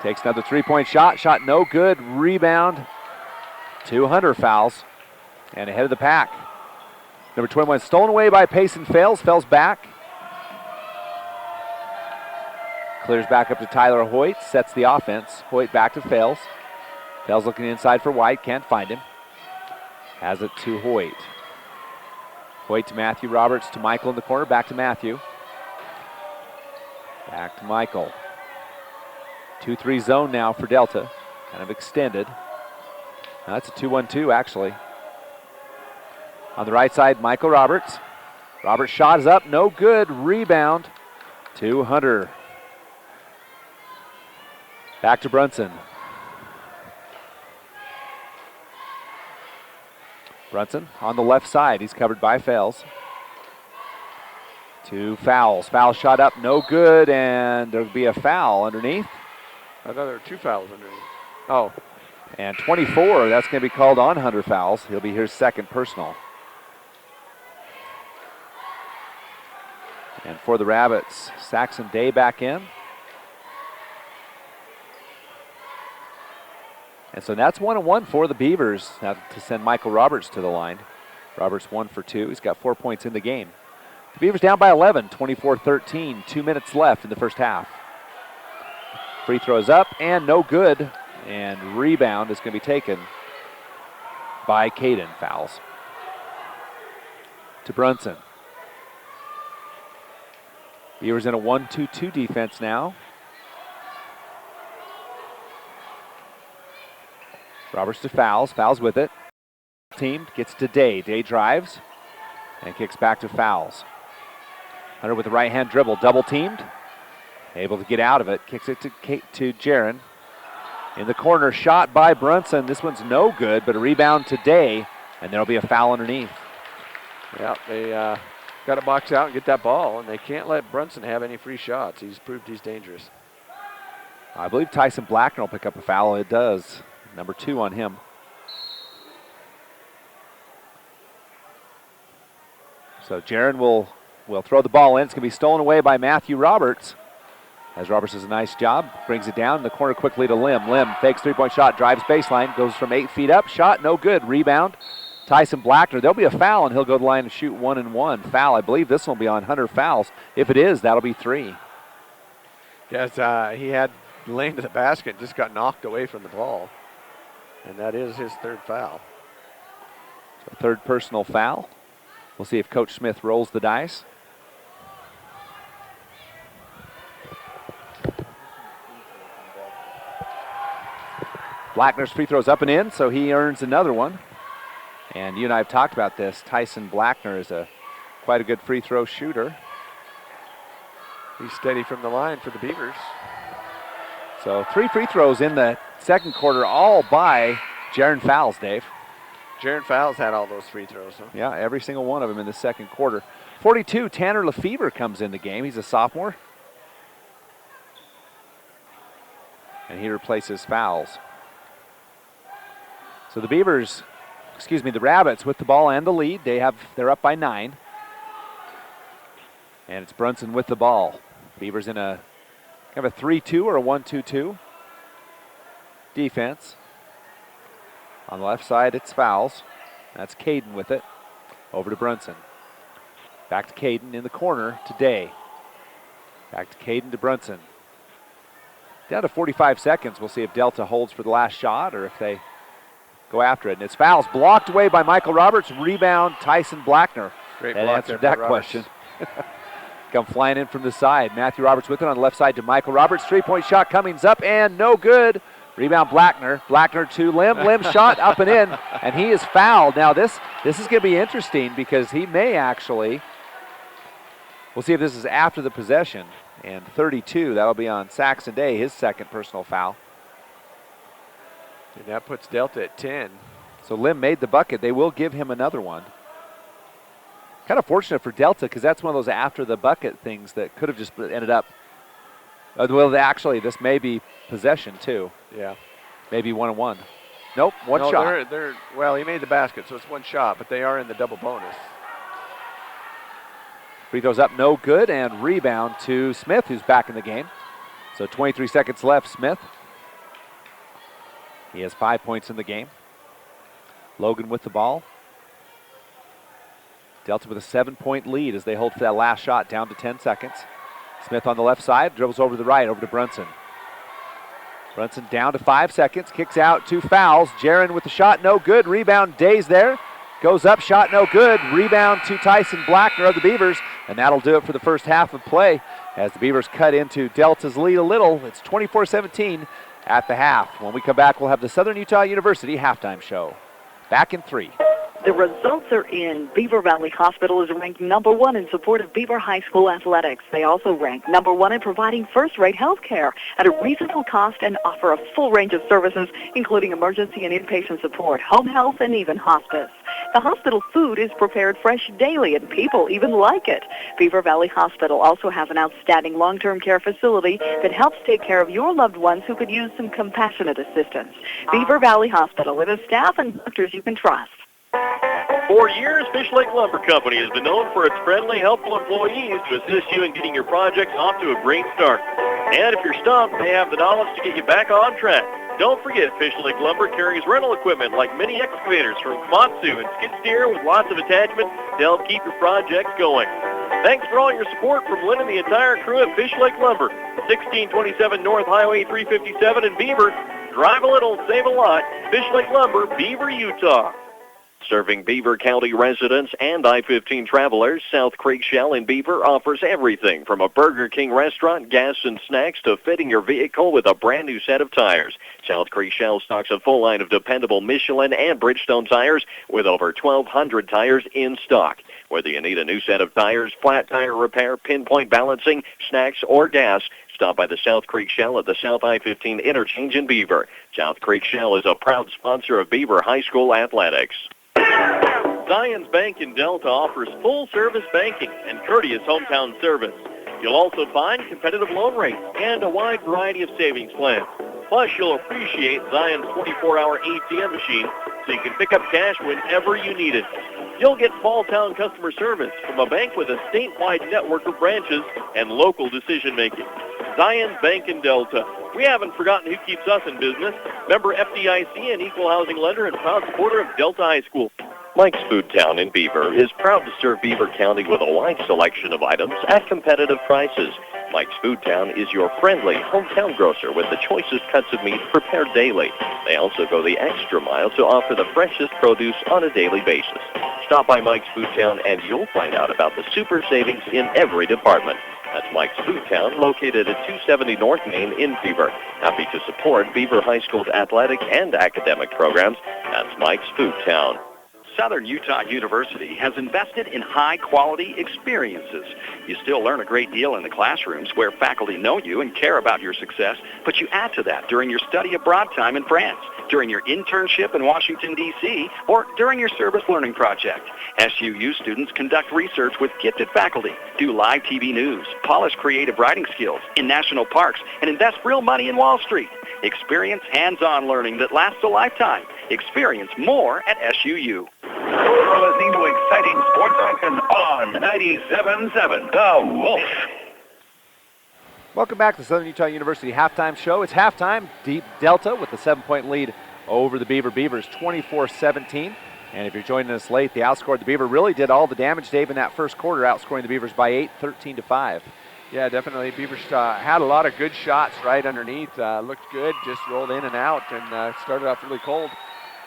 E: Takes another three-point shot. Shot no good. Rebound. 2 Hunter fouls. And ahead of the pack. Number 21 stolen away by Payson Fales. Fales back. Clears back up to Tyler Hoyt. Sets the offense. Hoyt back to Fales. Fales looking inside for White. Can't find him. Has it to Hoyt. Hoyt to Matthew Roberts to Michael in the corner. Back to Matthew. Back to Michael. 2-3 zone now for Delta. Kind of extended. Now that's a 2-1-2 actually. On the right side, Michael Roberts. Roberts' shot is up. No good. Rebound to Hunter. Back to Brunson. Brunson on the left side. He's covered by Fales. 2 fouls. Foul shot up, no good, and there'll be a foul underneath.
F: I thought there were 2 fouls underneath. Oh.
E: And 24, that's going to be called on Hunter Fouls. He'll be his second personal. And for the Rabbits, Saxon Day back in. And so that's 1-1 for the Beavers now to send Michael Roberts to the line. Roberts 1 for 2. He's got 4 points in the game. The Beavers down by 11, 24-13. 2 minutes left in the first half. Free throws up and no good. And rebound is going to be taken by Caden Fouls. To Brunson. Beavers in a 1-2-2 defense now. Roberts to Fouls. Fouls with it. Team gets to Day. Day drives and kicks back to Fouls. Hunter with the right hand dribble. Double teamed. Able to get out of it. Kicks it to Jaron. In the corner, shot by Brunson. This one's no good, but a rebound to Day, and there'll be a foul underneath.
F: Yeah, they got to box out and get that ball, and they can't let Brunson have any free shots. He's proved he's dangerous.
E: I believe Tyson Blackner will pick up a foul. It does. Number 2 on him. So Jaron will throw the ball in. It's going to be stolen away by Matthew Roberts. As Roberts does a nice job, brings it down in the corner quickly to Lim. Lim fakes three-point shot, drives baseline, goes from 8 feet up. Shot, no good. Rebound, Tyson Blackner. There'll be a foul, and he'll go to the line and shoot 1-and-1. Foul, I believe this will be on Hunter Fouls. If it is, that'll be 3.
F: Yes, he had lane to the basket, just got knocked away from the ball. And that is his 3rd foul.
E: So 3rd personal foul. We'll see if Coach Smith rolls the dice. Blackner's free throw's up and in, so he earns another one. And you and I have talked about this. Tyson Blackner is quite a good free throw shooter.
F: He's steady from the line for the Beavers.
E: So 3 free throws in the second quarter, all by Jaron Fouls, Dave.
F: Jaron Fouls had all those free throws, huh?
E: Yeah, every single one of them in the second quarter. 42, Tanner Lefevre comes in the game. He's a sophomore. and he replaces fouls. So the Rabbits with the ball and the lead. They're up by 9. And it's Brunson with the ball. Beavers in a kind of a 3-2 or a 1-2-2 defense. On the left side, it's fouls. That's Caden with it. Over to Brunson. Back to Caden in the corner to Day. Back to Caden to Brunson. Down to 45 seconds. We'll see if Delta holds for the last shot or if they go after it. And it's fouls blocked away by Michael Roberts. Rebound, Tyson Blackner.
F: Great
E: that
F: block
E: answered
F: there
E: that question. Come flying in from the side. Matthew Roberts with it on the left side to Michael Roberts. Three-point shot coming's up and no good. Rebound Blackner. Blackner to Lim. Lim shot up and in, and he is fouled. Now this is going to be interesting because he may actually, we'll see if this is after the possession. And 32, that'll be on Saxon Day, his second personal foul.
F: And that puts Delta at 10.
E: So Lim made the bucket. They will give him another one. Kind of fortunate for Delta because that's one of those after the bucket things that could have just ended up. Well, actually, this may be possession too.
F: Yeah.
E: Maybe 1-1. Nope, one shot.
F: Well, he made the basket, so it's one shot, but they are in the double bonus.
E: Free throws up, no good, and rebound to Smith, who's back in the game. So 23 seconds left, Smith. He has 5 points in the game. Logan with the ball. Delta with a 7-point lead as they hold for that last shot down to 10 seconds. Smith on the left side, dribbles over to the right, over to Brunson. Brunson down to 5 seconds, kicks out, 2 fouls. Jaron with the shot, no good. Rebound, Day's there. Goes up, shot no good. Rebound to Tyson Blackner of the Beavers, and that'll do it for the first half of play as the Beavers cut into Delta's lead a little. It's 24-17 at the half. When we come back, we'll have the Southern Utah University halftime show. Back in 3.
C: The results are in. Beaver Valley Hospital is ranked number 1 in support of Beaver High School athletics. They also rank number 1 in providing first-rate health care at a reasonable cost and offer a full range of services, including emergency and inpatient support, home health, and even hospice. The hospital food is prepared fresh daily, and people even like it. Beaver Valley Hospital also has an outstanding long-term care facility that helps take care of your loved ones who could use some compassionate assistance. Beaver Valley Hospital, with a staff and doctors you can trust.
A: For years, Fish Lake Lumber Company has been known for its friendly, helpful employees to assist you in getting your projects off to a great start. And if you're stumped, they have the knowledge to get you back on track. Don't forget, Fish Lake Lumber carries rental equipment like mini excavators from Komatsu and skid steer with lots of attachments to help keep your projects going. Thanks for all your support from Lynn and the entire crew at Fish Lake Lumber, 1627 North Highway 357 in Beaver. Drive a little, save a lot. Fish Lake Lumber, Beaver, Utah. Serving Beaver County residents and I-15 travelers, South Creek Shell in Beaver offers everything from a Burger King restaurant, gas and snacks, to fitting your vehicle with a brand new set of tires. South Creek Shell stocks a full line of dependable Michelin and Bridgestone tires with over 1,200 tires in stock. Whether you need a new set of tires, flat tire repair, pinpoint balancing, snacks, or gas, stop by the South Creek Shell at the South I-15 interchange in Beaver. South Creek Shell is a proud sponsor of Beaver High School athletics. Zions Bank in Delta offers full-service banking and courteous hometown service. You'll also find competitive loan rates and a wide variety of savings plans. Plus, you'll appreciate Zion's 24-hour ATM machine so you can pick up cash whenever you need it. You'll get small-town customer service from a bank with a statewide network of branches and local decision-making. Zions Bank in Delta. We haven't forgotten who keeps us in business. Member FDIC, an equal housing lender and proud supporter of Delta High School. Mike's Food Town in Beaver is proud to serve Beaver County with a wide selection of items at competitive prices. Mike's Food Town is your friendly hometown grocer with the choicest cuts of meat prepared daily. They also go the extra mile to offer the freshest produce on a daily basis. Stop by Mike's Food Town and you'll find out about the super savings in every department. That's Mike's Food Town, located at 270 North Main in Beaver. Happy to support Beaver High School's athletic and academic programs. That's Mike's Food Town.
N: Southern Utah University has invested in high-quality experiences. You still learn a great deal in the classrooms where faculty know you and care about your success, but you add to that during your study abroad time in France, during your internship in Washington, D.C., or during your service learning project. SUU students conduct research with gifted faculty, do live TV news, polish creative writing skills in national parks, and invest real money in Wall Street. Experience hands-on learning that lasts a lifetime. Experience more at SUU.
D: You're listening to exciting sports action on 97.7 The Wolf.
E: Welcome back to the Southern Utah University halftime show. It's halftime. Deep Delta with a 7-point lead over the Beaver. Beavers 24-17. And if you're joining us late, they outscored the Beaver. Really did all the damage, Dave, in that first quarter, outscoring the Beavers by 8, 13-5.
F: Yeah, definitely. Beavers had a lot of good shots right underneath. Looked good, just rolled in and out, and started off really cold.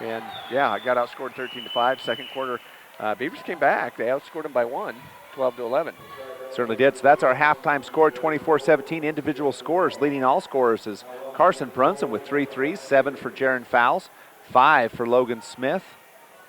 F: And, yeah, I got outscored 13-5. Second quarter, Beavers came back. They outscored them by 1, 12-11.
E: Certainly did. So that's our halftime score, 24-17. Individual scores leading all scorers is Carson Brunson with 3 threes, 7 for Jaron Fowles, 5 for Logan Smith,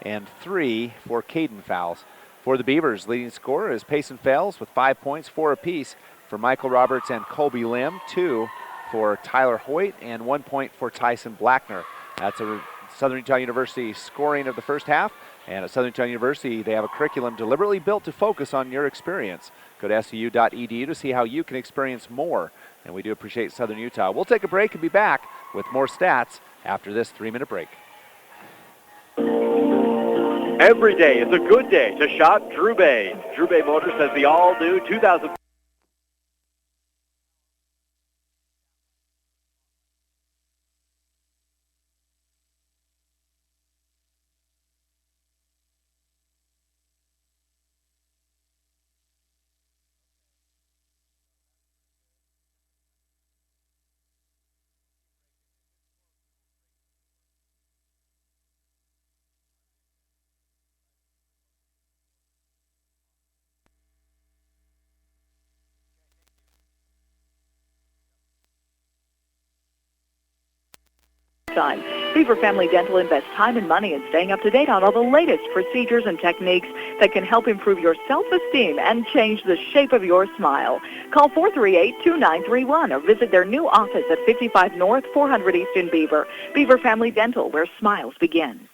E: and 3 for Caden Fowles. For the Beavers, leading scorer is Payson Fales with 5 points, 4 apiece for Michael Roberts and Colby Lim, 2 for Tyler Hoyt, and 1 point for Tyson Blackner. That's a Southern Utah University scoring of the first half. And at Southern Utah University, they have a curriculum deliberately built to focus on your experience. Go to suu.edu to see how you can experience more. And we do appreciate Southern Utah. We'll take a break and be back with more stats after this 3-minute break.
B: Every day is a good day to shop Drew Bay. Drew Bay Motors has the all-new 2000.
C: Time. Beaver Family Dental invests time and money in staying up to date on all the latest procedures and techniques that can help improve your self-esteem and change the shape of your smile. Call 438-2931 or visit their new office at 55 North, 400 East in Beaver. Beaver Family Dental, where smiles begin.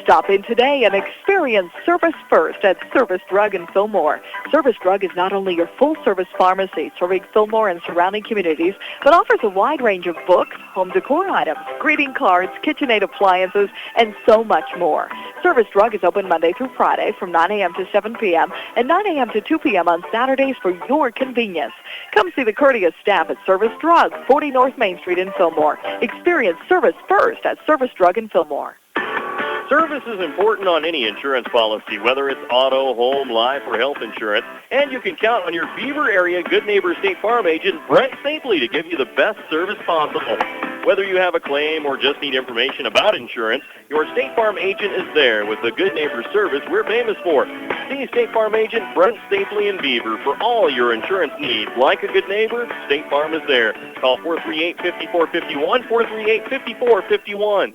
C: Stop in today and experience Service First at Service Drug in Fillmore. Service Drug is not only your full-service pharmacy serving Fillmore and surrounding communities, but offers a wide range of books, home decor items, greeting cards, KitchenAid appliances, and so much more. Service Drug is open Monday through Friday from 9 a.m. to 7 p.m. and 9 a.m. to 2 p.m. on Saturdays for your convenience. Come see the courteous staff at Service Drug, 40 North Main Street in Fillmore. Experience Service First at Service Drug in Fillmore.
A: Service is important on any insurance policy, whether it's auto, home, life, or health insurance. And you can count on your Beaver area Good Neighbor State Farm agent, Brent Stapley, to give you the best service possible. Whether you have a claim or just need information about insurance, your State Farm agent is there with the Good Neighbor service we're famous for. See State Farm agent Brent Stapley in Beaver for all your insurance needs. Like a good neighbor, State Farm is there. Call 438-5451, 438-5451.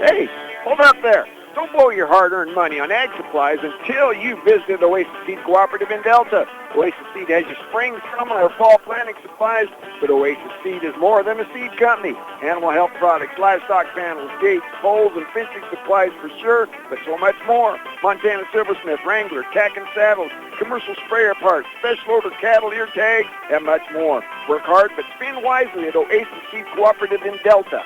G: Hey, hold up there. Don't blow your hard-earned money on ag supplies until you visited Oasis Seed Cooperative in Delta. Oasis Seed has your spring, summer, or fall planting supplies, but Oasis Seed is more than a seed company. Animal health products, livestock panels, gates, poles, and fencing supplies for sure, but so much more. Montana Silversmith, Wrangler, tack and saddles, commercial sprayer parts, special order cattle ear tags, and much more. Work hard, but spend wisely at Oasis Seed Cooperative in Delta.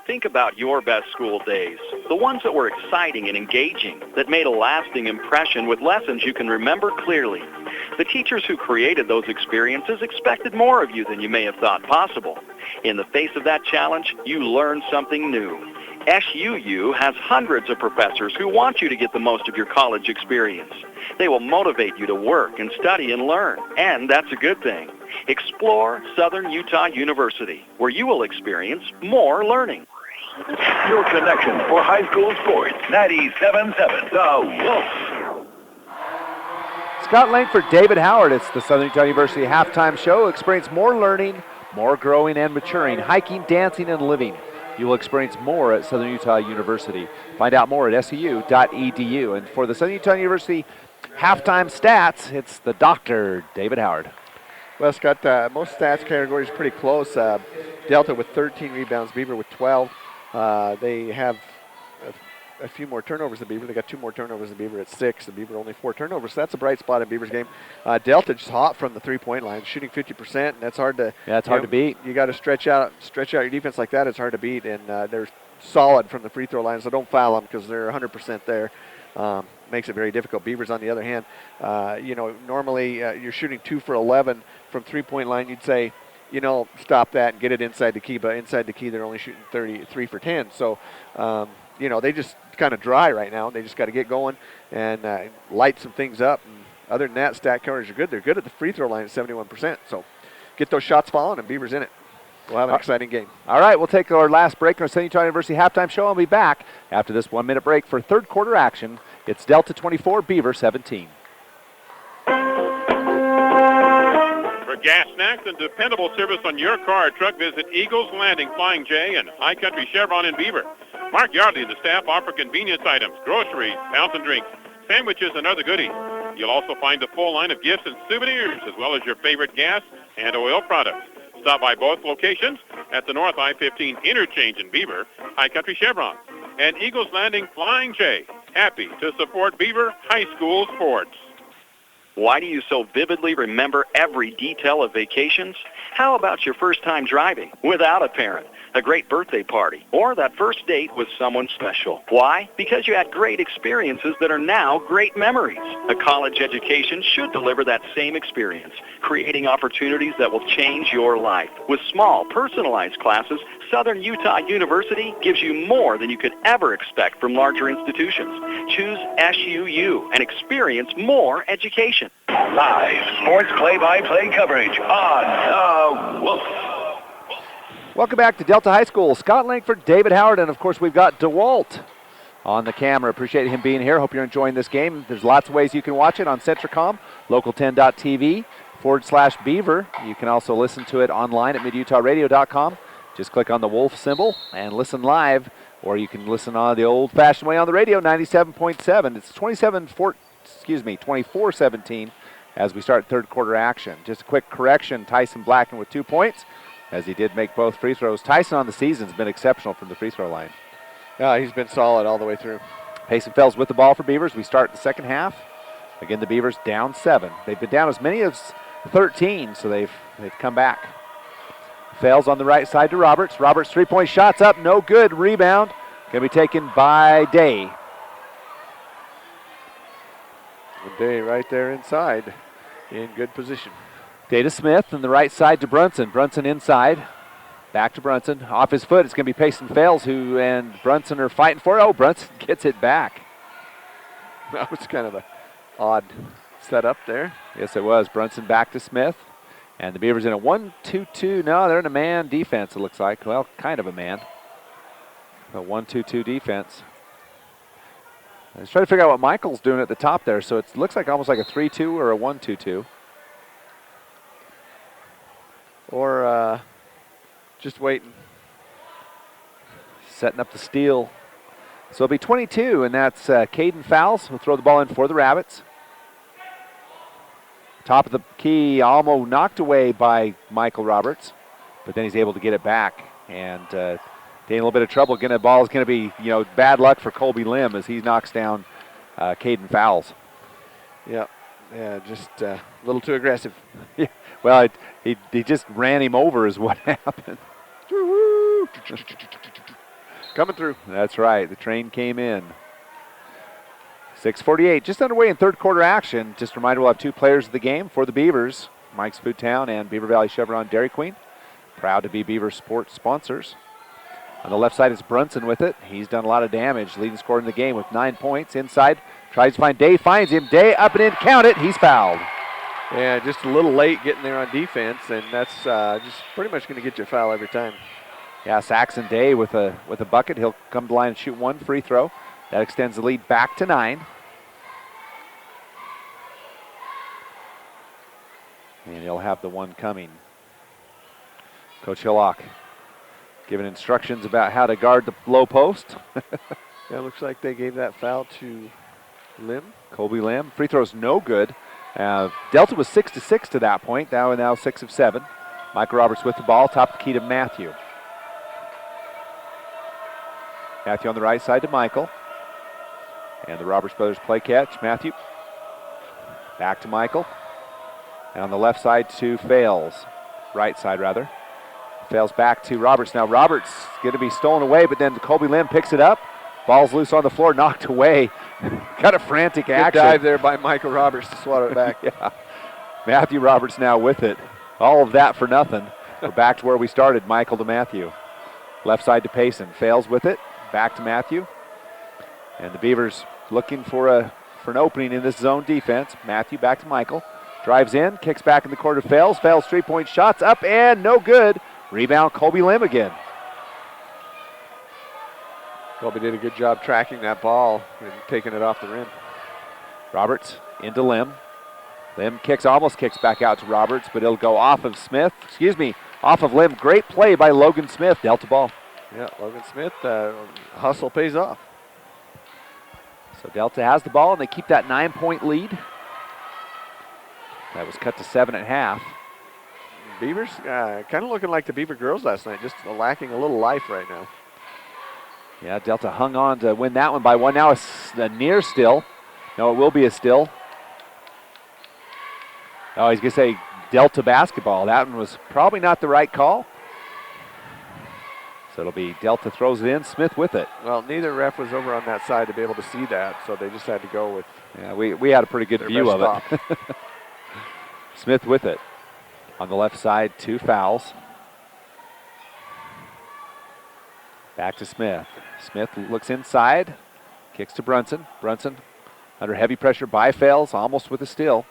N: Think about your best school days, the ones that were exciting and engaging, that made a lasting impression with lessons you can remember clearly. The teachers who created those experiences expected more of you than you may have thought possible. In the face of that challenge, you learned something new. SUU has hundreds of professors who want you to get the most of your college experience. They will motivate you to work and study and learn, and that's a good thing. Explore Southern Utah University, where you will experience more learning.
D: Your connection for high school sports, 97.7 The Wolf.
E: Scott Langford, David Howard. It's the Southern Utah University halftime show. Experience more learning, more growing and maturing, hiking, dancing, and living. You will experience more at Southern Utah University. Find out more at seu.edu. And for the Southern Utah University halftime stats, it's the Dr. David Howard.
F: Well, Scott, most stats categories pretty close. Delta with 13 rebounds, Beaver with 12. They have a few more turnovers than Beaver. They got 2 more turnovers than Beaver at 6. And Beaver only 4 turnovers. So that's a bright spot in Beaver's game. Delta just hot from the 3-point line, shooting 50%. And that's hard to.
E: Yeah, it's hard to beat.
F: You got to stretch out your defense like that. It's hard to beat. And they're solid from the free throw line. So don't foul them because they're 100% there. Makes it very difficult. Beavers, on the other hand, normally you're shooting 2 for 11 from 3-point line. You'd say, stop that and get it inside the key. But inside the key, they're only shooting 3 for 10. So, they just kind of dry right now. They just got to get going and light some things up. And other than that, stat counters are good. They're good at the free throw line at 71%. So get those shots falling, and Beaver's in it. We'll have an exciting game.
E: All right, we'll take our last break in our Southern Utah University halftime show. I'll be back after this 1-minute break for third quarter action. It's Delta 24, Beaver 17.
H: For gas, snacks, and dependable service on your car or truck, visit Eagles Landing, Flying J, and High Country Chevron in Beaver. Mark Yardley and the staff offer convenience items, groceries, fountain drinks, sandwiches, and other goodies. You'll also find a full line of gifts and souvenirs, as well as your favorite gas and oil products. Stop by both locations at the North I-15 interchange in Beaver, High Country Chevron, and Eagles Landing Flying J. Happy to support Beaver High School sports.
N: Why do you so vividly remember every detail of vacations? How about your first time driving without a parent, a great birthday party, or that first date with someone special? Why? Because you had great experiences that are now great memories. A college education should deliver that same experience, creating opportunities that will change your life. With small, personalized classes, Southern Utah University gives you more than you could ever expect from larger institutions. Choose SUU and experience more education.
D: Live sports play-by-play coverage on Wolf.
E: Welcome back to Delta High School. Scott Langford, David Howard, and of course we've got DeWalt on the camera. Appreciate him being here. Hope you're enjoying this game. There's lots of ways you can watch it on Centricom, local10.tv/Beaver. You can also listen to it online at midutahradio.com. Just click on the Wolf symbol and listen live, or you can listen on the old-fashioned way on the radio, 97.7. It's 24-17 as we start third quarter action. Just a quick correction, Tyson Blacken with 2 points, as he did make both free throws. Tyson on the season has been exceptional from the free throw line.
F: He's been solid all the way through.
E: Payson Fells with the ball for Beavers. We start the second half. Again, the Beavers down 7. They've been down as many as 13, so they've come back. Fells on the right side to Roberts. Roberts' three-point shot's up, no good. Rebound going to be taken by Day.
F: Day right there inside, in good position.
E: Day to Smith on the right side to Brunson. Brunson inside. Back to Brunson. Off his foot, it's going to be Payson Fells, who and Brunson are fighting for it. Oh, Brunson gets it back.
F: That was kind of an odd setup there.
E: Yes, it was. Brunson back to Smith. And the Beavers in a 1-2-2. No, they're in a man defense, it looks like. Well, kind of a man. A 1-2-2 defense. Let's try to figure out what Michael's doing at the top there. So it looks like almost like a 3-2 or a 1-2-2.
F: Or just waiting.
E: Setting up the steal. So it'll be 22, and that's Caden Fowles who'll throw the ball in for the Rabbits. Top of the key, almost knocked away by Michael Roberts, but then he's able to get it back. And in a little bit of trouble. Again, the ball is going to be, bad luck for Colby Lim as he knocks down Caden Fowles.
F: Yeah, just a little too aggressive.
E: Yeah. Well, he just ran him over is what happened.
F: Coming through.
E: That's right. The train came in. 6:48, just underway in third quarter action. Just a reminder, we'll have 2 players of the game for the Beavers, Mike's Food Town and Beaver Valley Chevron Dairy Queen. Proud to be Beaver Sports sponsors. On the left side is Brunson with it. He's done a lot of damage, leading scorer in the game with 9 points. Inside, tries to find Day, finds him. Day up and in, count it, he's fouled.
F: Yeah, just a little late getting there on defense, and that's just pretty much going to get you a foul every time.
E: Yeah, Saxon Day with a bucket. He'll come to the line and shoot 1 free throw. That extends the lead back to 9. And he'll have the one coming. Coach Hillock giving instructions about how to guard the low post.
F: Yeah, looks like they gave that foul to Lim.
E: Colby Lim. Free throw's no good. Delta was 6-6 to that point. Now 6 of 7. Michael Roberts with the ball. Top of the key to Matthew. Matthew on the right side to Michael. And the Roberts brothers play catch. Matthew. Back to Michael. And on the left side to Fales. Right side, rather. Fales back to Roberts. Now Roberts going to be stolen away, but then Colby Lim picks it up. Ball's loose on the floor, knocked away. Kind of frantic action.
F: Good dive there by Michael Roberts to swat it back.
E: Yeah. Matthew Roberts now with it. All of that for nothing. We're back to where we started, Michael to Matthew. Left side to Payson. Fails with it. Back to Matthew. And the Beavers looking for an opening in this zone defense. Matthew back to Michael. Drives in, kicks back in the court to Fails. Fails 3-point shots up and no good. Rebound Colby Lim again.
F: Colby did a good job tracking that ball and taking it off the rim.
E: Roberts into Lim. Lim almost kicks back out to Roberts, but it'll go off of Smith. Off of Lim. Great play by Logan Smith. Delta ball.
F: Yeah, Logan Smith, hustle pays off.
E: So Delta has the ball, and they keep that 9-point lead. That was cut to 7 at half.
F: Beavers kind of looking like the Beaver girls last night, just lacking a little life right now.
E: Yeah, Delta hung on to win that one by 1. Now a near still. No, it will be a still. Oh, he's going to say Delta basketball. That one was probably not the right call. So it'll be Delta throws it in, Smith with it.
F: Well, neither ref was over on that side to be able to see that, so they just had to go with.
E: Yeah, we had a pretty good view of it. Smith with it. On the left side, 2 fouls. Back to Smith. Smith looks inside, kicks to Brunson. Brunson under heavy pressure by Fales, almost with a steal.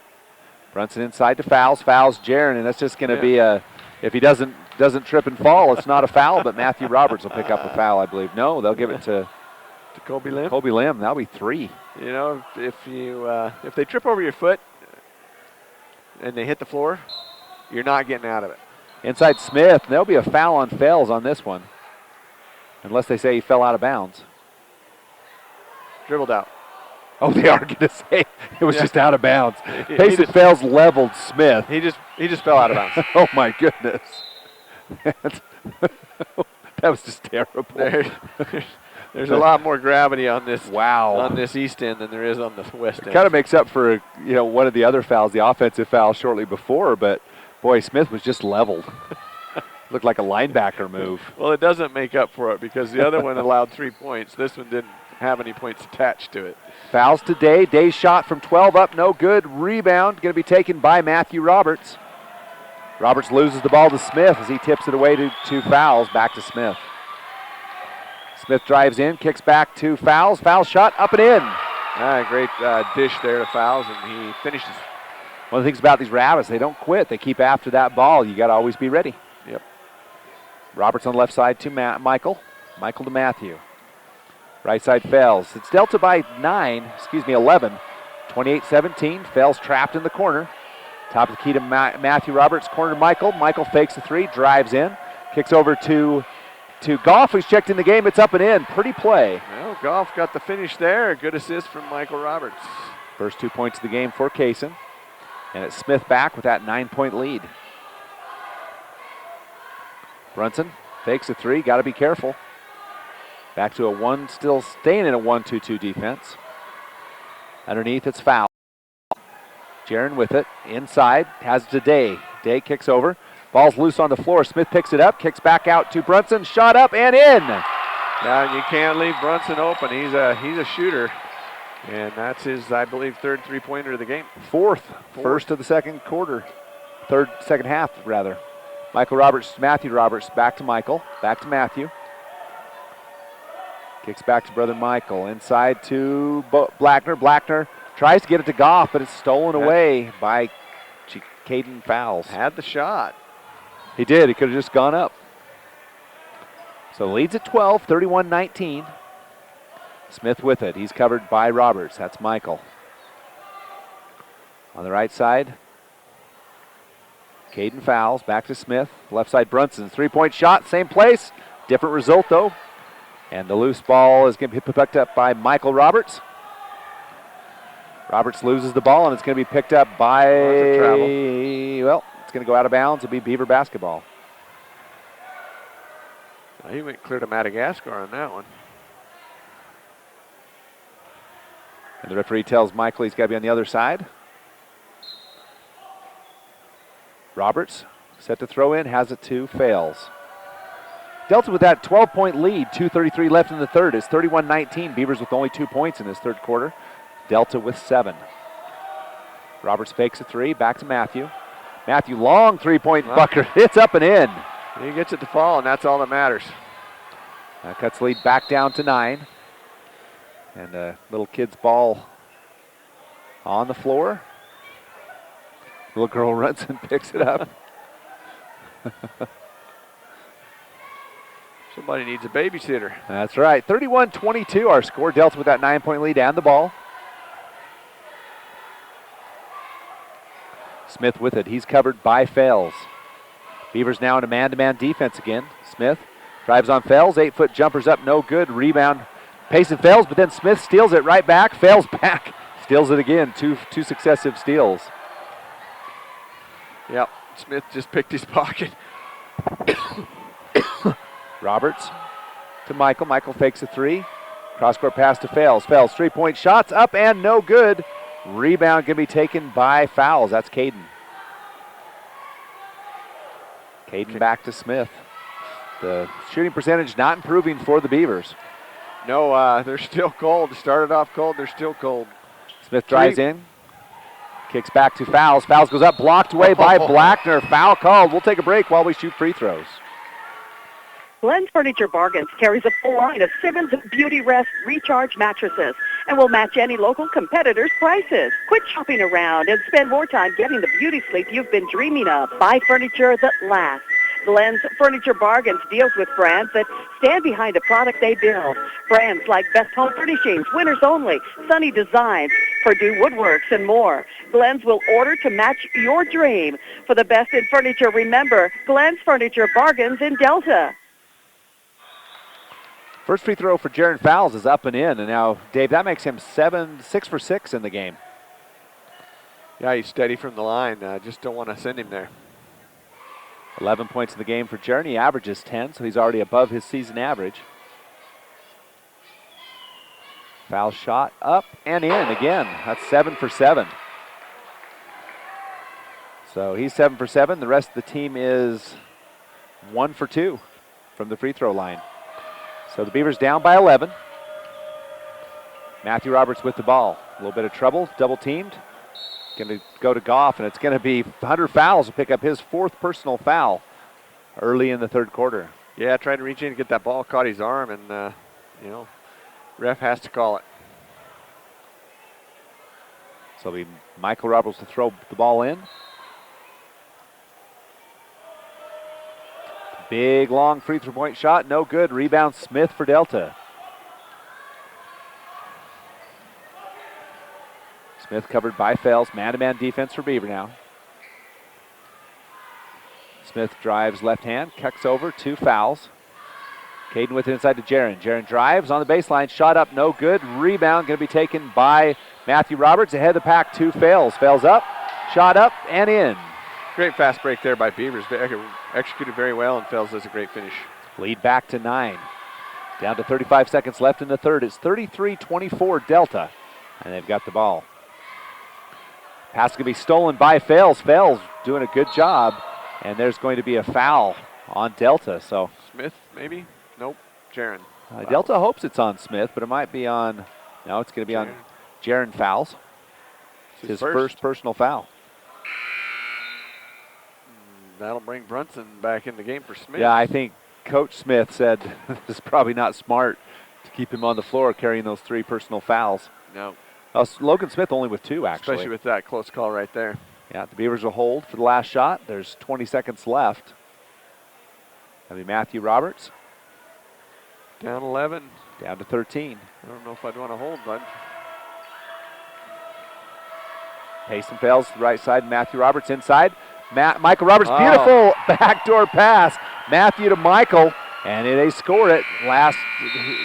E: Brunson inside to Fouls Jaron, and that's just going to be if he doesn't trip and fall, it's not a foul, but Matthew Roberts will pick up a foul, I believe. No, they'll give it to
F: Colby Lim.
E: Colby Lim, that'll be 3.
F: You know, if they trip over your foot and they hit the floor, you're not getting out of it.
E: Inside Smith, there'll be a foul on Fales on this one. Unless they say he fell out of bounds.
F: Dribbled out.
E: Oh, they are going to say it was just out of bounds. Payson Fales leveled Smith.
F: He just fell out of bounds.
E: Oh, my goodness. That was just terrible.
F: There's a lot more gravity on this.
E: Wow.
F: On this east end than there is on the west end.
E: It kind of makes up for one of the other fouls, the offensive foul shortly before, but boy, Smith was just leveled. Looked like a linebacker move.
F: Well, it doesn't make up for it because the other one allowed 3 points. This one didn't have any points attached to it.
E: Fouls to Day. Day's shot from 12 up, no good. Rebound going to be taken by Matthew Roberts. Roberts loses the ball to Smith as he tips it away to Fouls. Back to Smith. Smith drives in, kicks back to Fouls. Foul shot up and in.
F: Great dish there to Fouls, and he finishes.
E: One of the things about these Rabbits, they don't quit. They keep after that ball. You got to always be ready.
F: Yep.
E: Roberts on the left side to Michael. Michael to Matthew. Right side Fales. It's Delta by 11. 28-17. Fales trapped in the corner. Top of the key to Matthew Roberts. Corner to Michael. Michael fakes the 3, drives in. Kicks over to Goff, who's checked in the game. It's up and in. Pretty play.
F: Well, Goff got the finish there. A good assist from Michael Roberts.
E: First 2 points of the game for Kaysen. And it's Smith back with that 9-point lead. Brunson fakes a 3. Got to be careful. Back to a 1, still staying in a 1-2-2 defense. Underneath, it's foul. Jaron with it. Inside, has it to Day. Day kicks over. Ball's loose on the floor. Smith picks it up, kicks back out to Brunson. Shot up and in.
F: Now you can't leave Brunson open. He's a shooter. And that's his, I believe, 3rd 3-pointer of the game.
E: Fourth. First of the second quarter. Second half, rather. Matthew Roberts, back to Michael. Back to Matthew. Kicks back to brother Michael. Inside to Blackner. Blackner tries to get it to Goff, but it's stolen away by Caden Fouls.
F: Had the shot.
E: He did. He could have just gone up. So leads at 12, 31-19. Smith with it. He's covered by Roberts. That's Michael. On the right side, Caden Fouls. Back to Smith. Left side, Brunson. 3-point shot. Same place. Different result, though. And the loose ball is going to be picked up by Michael Roberts. Roberts loses the ball, and it's going to be picked up by, well, it's going to go out of bounds. It'll be Beaver basketball.
F: He went clear to Madagascar on that one.
E: And the referee tells Michael he's got to be on the other side. Roberts set to throw in, has it two, fails. Delta with that 12-point lead, 2:33 left in the third. It's 31-19. Beavers with only 2 points in this third quarter. Delta with 7. Roberts fakes a three, back to Matthew. Matthew, long three-point bucket. It's up and in.
F: He gets it to fall, and that's all that matters.
E: That cuts lead back down to 9. And a little kid's ball on the floor. Little girl runs and picks it up.
F: Somebody needs a babysitter.
E: That's right. 31-22 our score. Delta with that 9-point lead and the ball. Smith with it. He's covered by Fales. Beavers now in a man-to-man defense again. Smith drives on Fales. 8-foot jumpers up. No good. Rebound. Payson fails, but then Smith steals it right back. Fails back. Steals it again. Two successive steals.
F: Yep. Smith just picked his pocket.
E: Roberts to Michael. Michael fakes a three. Cross-court pass to Fales. Fales, three-point shots up and no good. Rebound going to be taken by Fowles. That's Caden. Caden back to Smith. The shooting percentage not improving for the Beavers.
F: No, they're still cold. Started off cold, they're still cold.
E: Smith drives in. Kicks back to Fowles. Fowles goes up, blocked away by Blackner. Foul called. We'll take a break while we shoot free throws.
L: Glenn's Furniture Bargains carries a full line of Simmons Beauty Rest Recharge mattresses and will match any local competitor's prices. Quit shopping around and spend more time getting the beauty sleep you've been dreaming of. Buy furniture that lasts. Glenn's Furniture Bargains deals with brands that stand behind the product they build. Brands like Best Home Furnishings, Winners Only, Sunny Designs, Purdue Woodworks, and more. Glenn's will order to match your dream. For the best in furniture, remember Glenn's Furniture Bargains in Delta.
E: First free throw for Jaron Fowles is up and in. And now, Dave, that makes him 6 for 6 in the game.
F: Yeah, he's steady from the line. Just don't want to send him there.
E: 11 points in the game for Jaron. He averages 10, so he's already above his season average. Foul shot up and in again. That's 7 for 7. So he's 7 for 7. The rest of the team is 1 for 2 from the free throw line. So the Beavers down by 11. Matthew Roberts with the ball. A little bit of trouble, double teamed. Going to go to Goff, and it's going to be Hunter Fowles to pick up his 4th personal foul early in the third quarter.
F: Yeah, trying to reach in and get that ball, caught his arm, and, ref has to call it.
E: So it'll be Michael Roberts to throw the ball in. Big, long free throw point shot, no good. Rebound Smith for Delta. Smith covered by Fales. Man-to-man defense for Beaver now. Smith drives left hand, cuts over, 2 fouls. Caden with it inside to Jaron. Jaron drives on the baseline, shot up, no good. Rebound going to be taken by Matthew Roberts. Ahead of the pack, 2 fails. Fails up, shot up, and in.
F: Great fast break there by Beavers. They executed very well, and Fales does a great finish.
E: Lead back to 9. Down to 35 seconds left in the third. It's 33-24 Delta, and they've got the ball. Pass going to be stolen by Fales. Fales doing a good job, and there's going to be a foul on Delta. So
F: Smith, maybe? Nope, Jaron.
E: Delta hopes it's on Smith, but it might be on, no, it's going to be on Jaron Fowles. It's his first personal foul.
F: That'll bring Brunson back in the game for Smith.
E: Yeah, I think Coach Smith said this is probably not smart to keep him on the floor carrying those 3 personal fouls.
F: No.
E: Logan Smith only with 2, actually.
F: Especially with that close call right there.
E: Yeah, the Beavers will hold for the last shot. There's 20 seconds left. That'll be Matthew Roberts.
F: Down 11.
E: Down to 13.
F: I don't know if I'd want to hold, bud.
E: Payson fails to the right side. Matthew Roberts inside. Michael Roberts, beautiful backdoor pass. Matthew to Michael. And they score it. Last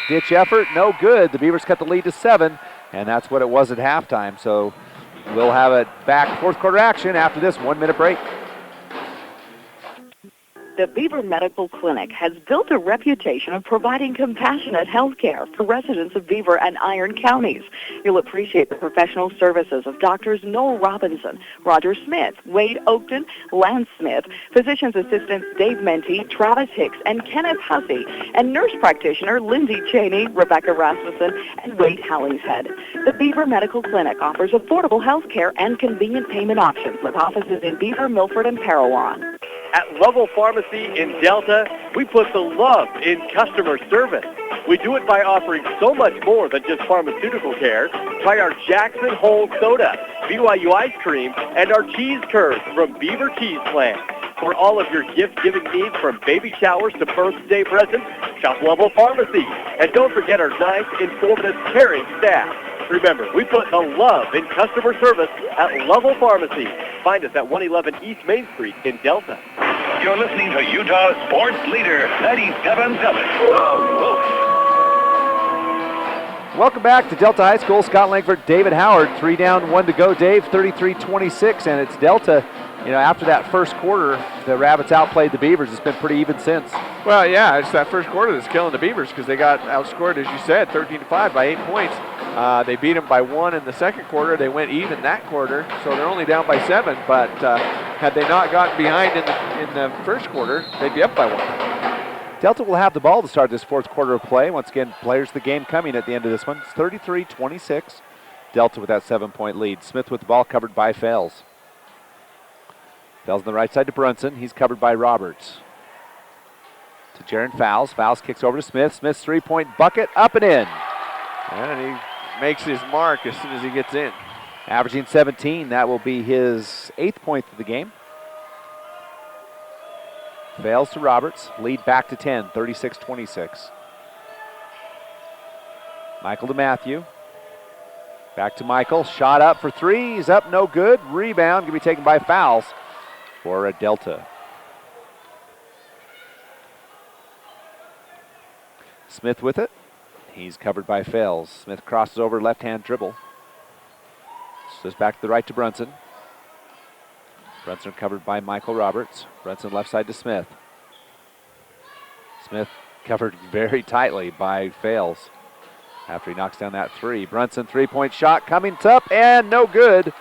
E: ditch effort, no good. The Beavers cut the lead to 7, and that's what it was at halftime. So we'll have it back fourth quarter action after this 1-minute break.
C: The Beaver Medical Clinic has built a reputation of providing compassionate health care for residents of Beaver and Iron counties. You'll appreciate the professional services of Doctors Noel Robinson, Roger Smith, Wade Oakton, Lance Smith, physician's assistants Dave Menti, Travis Hicks, and Kenneth Hussey, and nurse practitioner Lindsay Cheney, Rebecca Rasmussen, and Wade Hollingshead. The Beaver Medical Clinic offers affordable health care and convenient payment options with offices in Beaver, Milford, and Parowan.
B: At Lovell Pharmacy in Delta, we put the love in customer service. We do it by offering so much more than just pharmaceutical care. Try our Jackson Hole Soda, BYU ice cream, and our cheese curds from Beaver Cheese Plant. For all of your gift-giving needs, from baby showers to birthday presents, shop Lovell Pharmacy. And don't forget our nice, informative, caring staff. Remember, we put the love in customer service at Lovell Pharmacy. Find us at 111 East Main Street in Delta.
D: You're listening to Utah Sports Leader 97.7.
E: Welcome back to Delta High School. Scott Langford, David Howard. 3 down, 1 to go. Dave, 33-26, and it's Delta. You know, after that first quarter, the Rabbits outplayed the Beavers. It's been pretty even since.
F: Well, yeah, it's that first quarter that's killing the Beavers because they got outscored, as you said, 13-5 by 8 points. They beat them by 1 in the second quarter. They went even that quarter, so they're only down by 7. But had they not gotten behind in the first quarter, they'd be up by 1.
E: Delta will have the ball to start this fourth quarter of play. Once again, players of the game coming at the end of this one. It's 33-26. Delta with that 7-point lead. Smith with the ball, covered by Fels. Fels on the right side to Brunson. He's covered by Roberts. To Jaron Fowles. Fowles kicks over to Smith. Smith's three-point bucket, up and in.
F: And he makes his mark as soon as he gets in.
E: Averaging 17. That will be his 8th point of the game. Fails to Roberts. Lead back to 10, 36-26. Michael to Matthew. Back to Michael. Shot up for 3. He's up, no good. Rebound going to be taken by Fowles for a Delta. Smith with it. He's covered by Fels. Smith crosses over, left-hand dribble. Goes back to the right to Brunson. Brunson covered by Michael Roberts. Brunson left side to Smith. Smith covered very tightly by Fales after he knocks down that 3. Brunson three-point shot coming up and no good.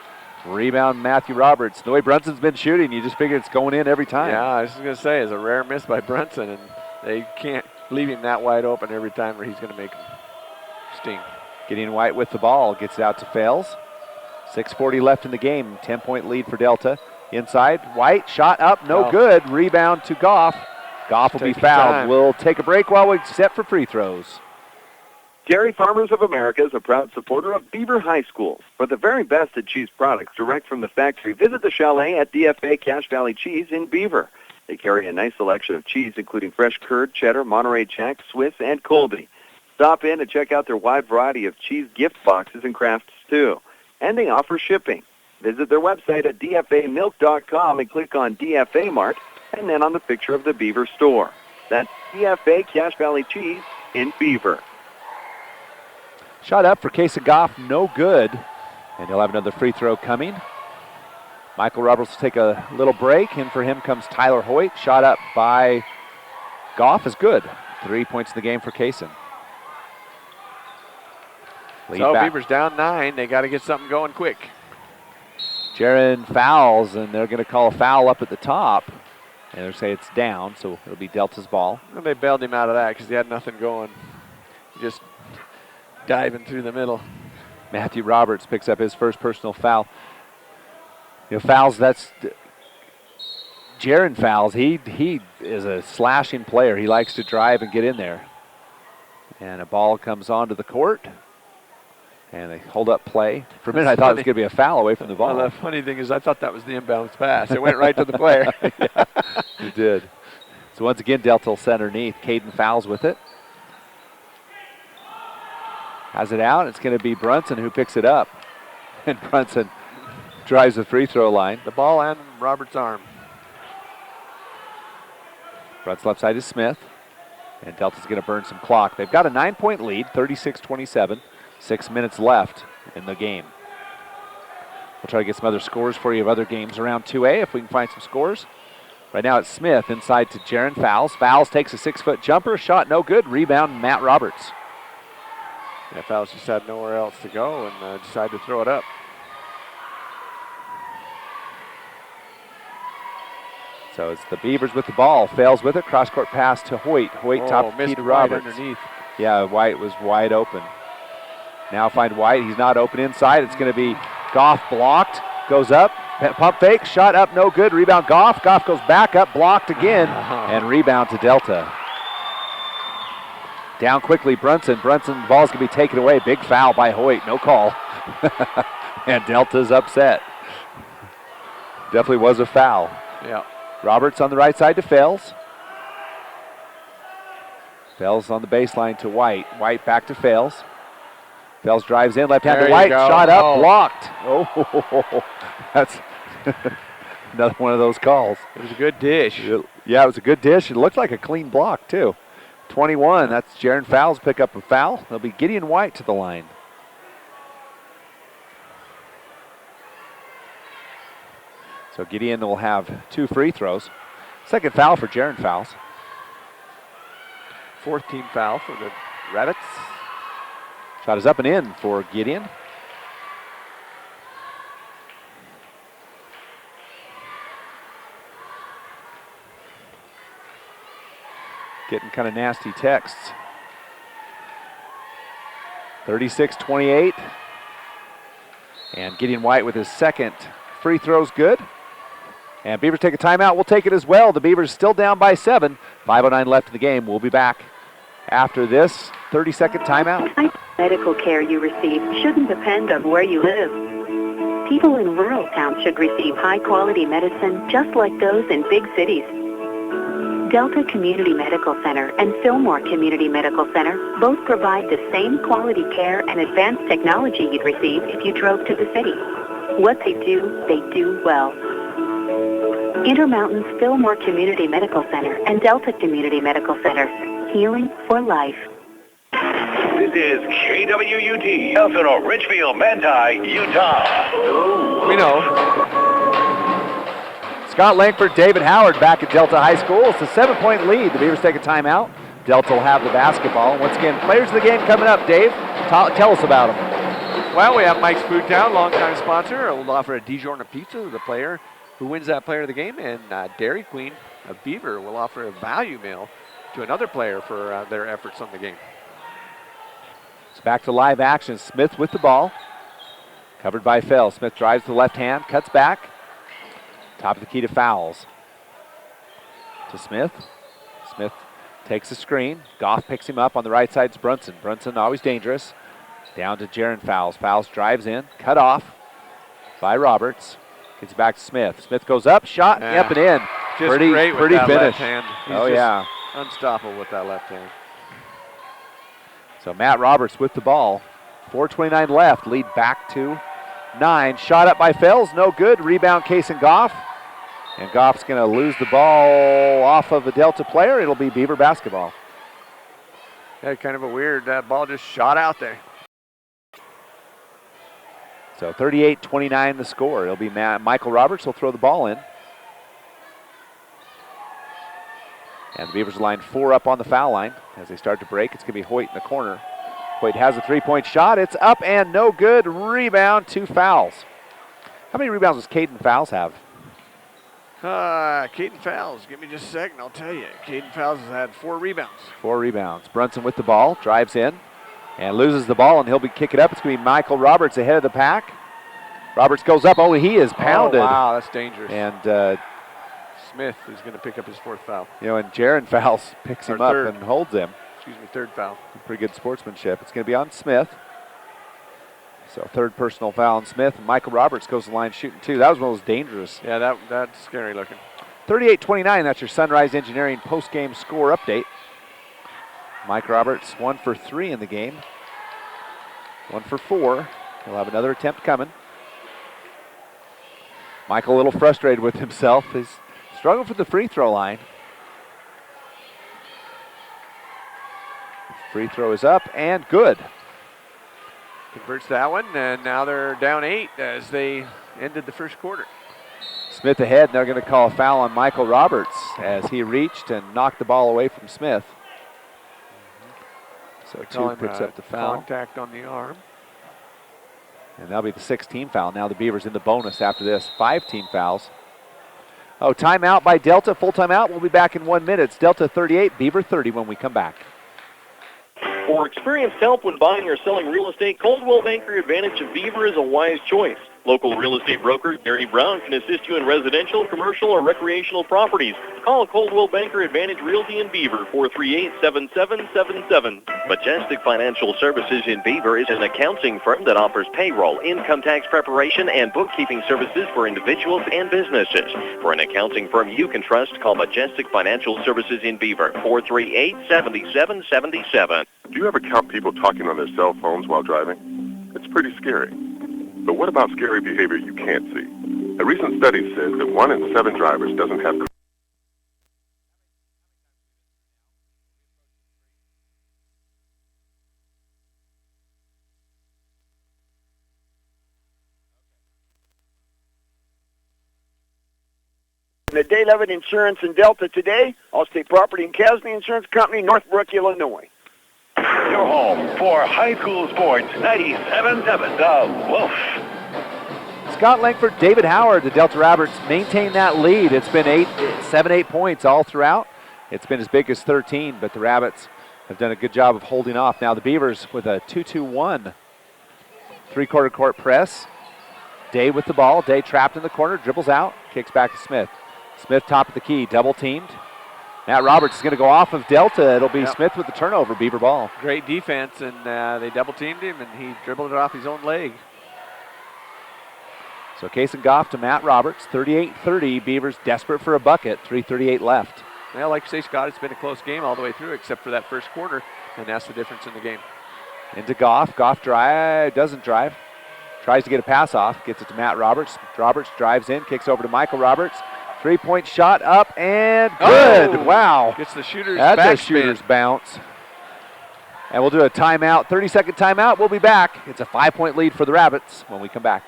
E: Rebound Matthew Roberts. The way Brunson's been shooting, you just figure it's going in every time.
F: Yeah, I was just going to say, it's a rare miss by Brunson, and they can't leave him that wide open every time, or he's going to make him sting.
E: Getting White with the ball, gets it out to Fales. 6:40 left in the game, 10-point lead for Delta. Inside, White, shot up, no good. Rebound to Goff. Goff will be fouled. We'll take a break while we set for free throws.
I: Dairy Farmers of America is a proud supporter of Beaver High School. For the very best at cheese products direct from the factory, visit the chalet at DFA Cache Valley Cheese in Beaver. They carry a nice selection of cheese, including fresh curd, cheddar, Monterey Jack, Swiss, and Colby. Stop in and check out their wide variety of cheese gift boxes and crafts, too. And they offer shipping. Visit their website at dfamilk.com and click on DFA Mart, and then on the picture of the Beaver store. That's DFA Cache Valley Cheese in Beaver.
E: Shot up for Case of Goff, no good. And he'll have another free throw coming. Michael Roberts will take a little break, and for him comes Tyler Hoyt. Shot up by Goff is good. 3 points in the game for Kaysen.
F: So Beaver's down 9. They got to get something going quick.
E: Jaron fouls, and they're going to call a foul up at the top. And they'll say it's down, so it'll be Delta's ball.
F: And they bailed him out of that because he had nothing going. Just diving through the middle.
E: Matthew Roberts picks up his first personal foul. You know, fouls, that's Jaron Fowles. He is a slashing player. He likes to drive and get in there. And a ball comes onto the court. And they hold up play. For a minute, I thought it was going to be a foul away from the ball.
F: Well, the funny thing is I thought that was the inbounds pass. It went right to the player.
E: Yeah, it did. So once again, Delta will set underneath. Caden Fowles with it. Has it out. It's going to be Brunson who picks it up. And Brunson drives the free throw line.
F: The ball and Roberts' arm.
E: Brunson left side is Smith. And Delta's going to burn some clock. They've got a 9-point lead, 36-27. 6 minutes left in the game. We'll try to get some other scores for you of other games around 2A if we can find some scores. Right now it's Smith inside to Jaron Fowles. Fowles takes a 6-foot jumper. Shot no good. Rebound Matt Roberts.
F: Yeah, Fowles just had nowhere else to go and decided to throw it up.
E: So it's the Beavers with the ball. Fails with it. Cross-court pass to Hoyt. Hoyt top key to Roberts.
F: Underneath.
E: Yeah, White was wide open. Now find White. He's not open inside. It's going to be Goff blocked. Goes up. Pump fake. Shot up. No good. Rebound Goff. Goff goes back up. Blocked again. And rebound to Delta. Down quickly Brunson. Brunson, the ball's going to be taken away. Big foul by Hoyt. No call. And Delta's upset. Definitely was a foul.
F: Yeah.
E: Roberts on the right side to Fales. Fales on the baseline to White. White back to Fales. Fales drives in, left hand to White. Shot up, blocked. Oh, that's another one of those calls.
F: It was a good dish.
E: Yeah, it was a good dish. It looked like a clean block, too. 21, that's Jaron Fowles pick up a foul. There'll be Gideon White to the line. So Gideon will have 2 free throws. Second foul for Jaron Fowles.
F: 4th team foul for the Rabbits.
E: Shot is up and in for Gideon. Getting kind of nasty texts. 36-28. And Gideon White with his second free throw's good. And Beavers take a timeout. We'll take it as well. The Beavers still down by 7. 5:09 left in the game. We'll be back after this 30-second timeout.
J: The medical care you receive shouldn't depend on where you live. People in rural towns should receive high-quality medicine just like those in big cities. Delta Community Medical Center and Fillmore Community Medical Center both provide the same quality care and advanced technology you'd receive if you drove to the city. What they do well. Intermountain's Fillmore Community Medical Center and Delta Community Medical Center. Healing for life.
D: This is KWUT, Elsinore, Richfield, Manti, Utah.
F: We know.
E: Scott Langford, David Howard back at Delta High School. It's a 7-point lead. The Beavers take a timeout. Delta will have the basketball. Once again, players of the game coming up. Dave, tell us about them.
F: Well, we have Mike's Food Town, longtime sponsor. We'll offer a DiGiorno pizza to the player who wins that player of the game. And Dairy Queen of Beaver will offer a value meal to another player for their efforts on the game.
E: It's back to live action. Smith with the ball. Covered by Fell. Smith drives to the left hand, cuts back. Top of the key to Fowles. To Smith. Smith takes the screen. Goff picks him up on the right side. It's Brunson. Brunson always dangerous. Down to Jaron Fowles. Fowles drives in. Cut off by Roberts. Gets back to Smith. Smith goes up. Shot. Yep, and in.
F: Just
E: pretty
F: great with that
E: finish.
F: left hand. He's
E: yeah.
F: Unstoppable with that left hand.
E: So Matt Roberts with the ball. 4:29 left. Lead back to 9. Shot up by Fells. No good. Rebound Kason Goff. And Goff's going to lose the ball off of a Delta player. It'll be Beaver basketball.
F: Yeah, kind of a weird, that ball just shot out there.
E: So 38-29 the score. It'll be Michael Roberts will throw the ball in. And the Beavers line 4 up on the foul line as they start to break. It's going to be Hoyt in the corner. Hoyt has a 3-point shot. It's up and no good. Rebound, 2 fouls. How many rebounds does Caden Fowles have?
F: Caden Fowles, give me just a second, I'll tell you. Caden Fowles has had 4 rebounds.
E: 4 rebounds. Brunson with the ball, drives in, and loses the ball, and he'll be kicking up. It's going to be Michael Roberts ahead of the pack. Roberts goes up, only he is pounded.
F: Oh, wow, that's dangerous.
E: And
F: Smith is going to pick up his 4th foul.
E: You know, and Jaron Fowles picks him up and holds him.
F: Excuse me, 3rd foul.
E: Pretty good sportsmanship. It's going to be on Smith. So 3rd personal foul on Smith. And Michael Roberts goes to the line shooting 2. That was one of those dangerous.
F: Yeah, that's scary looking.
E: 38-29, that's your Sunrise Engineering post-game score update. Mike Roberts 1 for 3 in the game. 1 for 4. He'll have another attempt coming. Michael a little frustrated with himself. He's struggling for the free throw line. Free throw is up and good.
F: Converts that one, and now they're down 8 as they ended the first quarter.
E: Smith ahead, and they're going to call a foul on Michael Roberts as he reached and knocked the ball away from Smith. So 2 picks up the foul.
F: Contact on the arm.
E: And that'll be the 6th team foul. Now the Beavers in the bonus after this. 5 team fouls. Oh, timeout by Delta. Full timeout. We'll be back in 1 minute. It's Delta 38, Beaver 30 when we come back.
A: For experienced help when buying or selling real estate, Coldwell Banker Advantage of Beaver is a wise choice. Local real estate broker Gary Brown can assist you in residential, commercial, or recreational properties. Call Coldwell Banker Advantage Realty in Beaver, 438-7777. Majestic Financial Services in Beaver is an accounting firm that offers payroll, income tax preparation, and bookkeeping services for individuals and businesses. For an accounting firm you can trust, call Majestic Financial Services in Beaver, 438-7777.
K: Do you ever count people talking on their cell phones while driving? It's pretty scary. But what about scary behavior you can't see? A recent study says that 1 in 7 drivers doesn't have...
G: The Day Levitt Insurance in Delta today, Allstate Property and Casualty Insurance Company, Northbrook, Illinois.
D: Your home for high school sports, 97.7 The Wolf.
E: Scott Langford, David Howard, the Delta Rabbits maintain that lead. It's been 7-8 points all throughout. It's been as big as 13, but the Rabbits have done a good job of holding off. Now the Beavers with a 2-2-1 three-quarter court press. Day with the ball. Day trapped in the corner, dribbles out, kicks back to Smith. Smith top of the key, double teamed. Matt Roberts is going to go off of Delta. It'll be Smith with the turnover, Beaver ball.
F: Great defense, and they double-teamed him, and he dribbled it off his own leg.
E: So Kason Goff to Matt Roberts, 38-30. Beavers desperate for a bucket, 3:38 left.
F: Well, like you say, Scott, it's been a close game all the way through except for that first quarter, and that's the difference in the game.
E: Into Goff. Goff doesn't drive. Tries to get a pass off, gets it to Matt Roberts. Roberts drives in, kicks over to Michael Roberts. 3-point shot up and good.
F: Oh,
E: wow.
F: Gets the shooter's
E: That's
F: backspin.
E: a shooter's bounce. And we'll do a timeout, 30-second timeout. We'll be back. It's a 5-point lead for the Rabbits when we come back.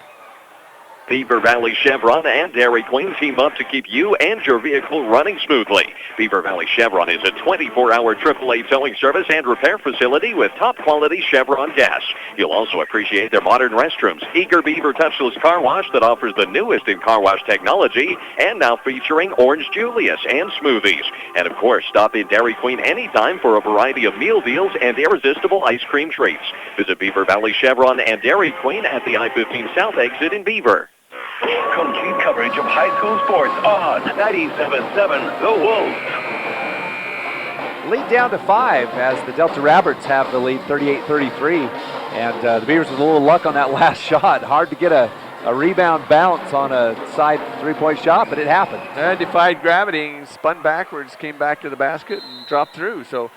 A: Beaver Valley Chevron and Dairy Queen team up to keep you and your vehicle running smoothly. Beaver Valley Chevron is a 24-hour AAA towing service and repair facility with top-quality Chevron gas. You'll also appreciate their modern restrooms, Eager Beaver touchless car wash that offers the newest in car wash technology, and now featuring Orange Julius and smoothies. And of course, stop in Dairy Queen anytime for a variety of meal deals and irresistible ice cream treats. Visit Beaver Valley Chevron and Dairy Queen at the I-15 South exit in Beaver.
D: Complete coverage of high school sports on 97.7 The Wolf.
E: Lead down to 5 as the Delta Rabbits have the lead 38-33. And the Beavers with a little luck on that last shot. Hard to get a rebound bounce on a side 3-point shot, but it happened.
F: And defied gravity, spun backwards, came back to the basket and dropped through. So,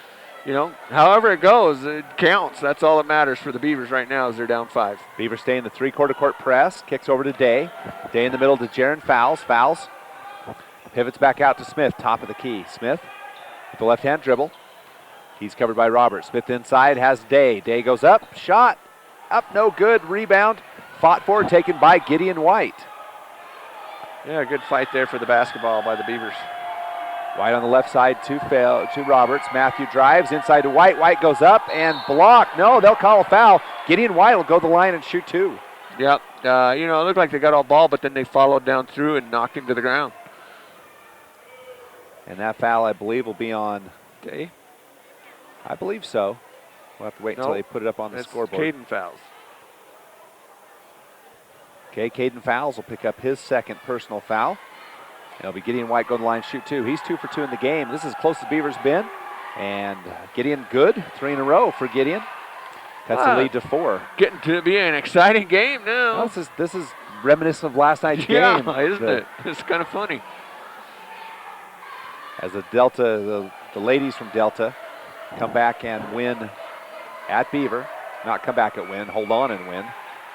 F: you know, however it goes, it counts. That's all that matters for the Beavers right now as they're down 5.
E: Beavers stay in the three-quarter court press. Kicks over to Day. Day in the middle to Jaron. Fouls. Pivots back out to Smith, top of the key. Smith with the left-hand dribble. He's covered by Roberts. Smith inside has Day. Day goes up. Shot. Up, no good. Rebound. Fought for, taken by Gideon White.
F: Yeah, good fight there for the basketball by the Beavers.
E: White on the left side to Roberts. Matthew drives inside to White. White goes up and blocked. No, they'll call a foul. Gideon White will go to the line and shoot 2.
F: Yep. You know, it looked like they got all ball, but then they followed down through and knocked him to the ground.
E: And that foul, I believe, will be on
F: Day.
E: I believe so. We'll have to wait until they put it up on the scoreboard.
F: Caden Fouls.
E: Okay, Caden Fouls will pick up his second personal foul. It'll be Gideon White going to the line, shoot 2. He's 2 for 2 in the game. This is as close as Beaver's been. And Gideon good. 3 in a row for Gideon. Cuts the lead to 4.
F: Getting to be an exciting game now.
E: Well, this is reminiscent of last night's game.
F: Yeah, isn't it? It's kind of funny.
E: As the ladies from Delta come back and win at Beaver. Not come back and win, hold on and win.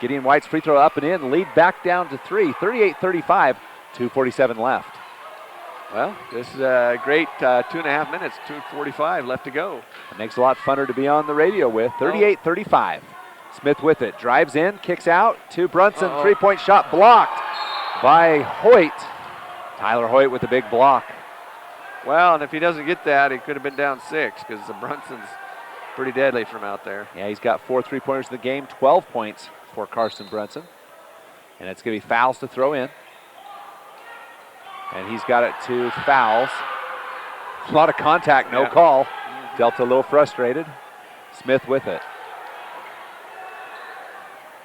E: Gideon White's free throw up and in. Lead back down to 3. 38-35. 2:47 left.
F: Well, this is a great 2.5 minutes, 2:45 left to go.
E: It makes it a lot funner to be on the radio with. 38-35. Smith with it. Drives in, kicks out to Brunson. Three-point shot blocked by Hoyt. Tyler Hoyt with a big block.
F: Well, and if he doesn't get that, he could have been down 6 because Brunson's pretty deadly from out there.
E: Yeah, he's got 4 3-pointers in the game, 12 points for Carson Brunson. And it's going to be fouls to throw in. And he's got it to fouls. A lot of contact, no call. Delta a little frustrated. Smith with it.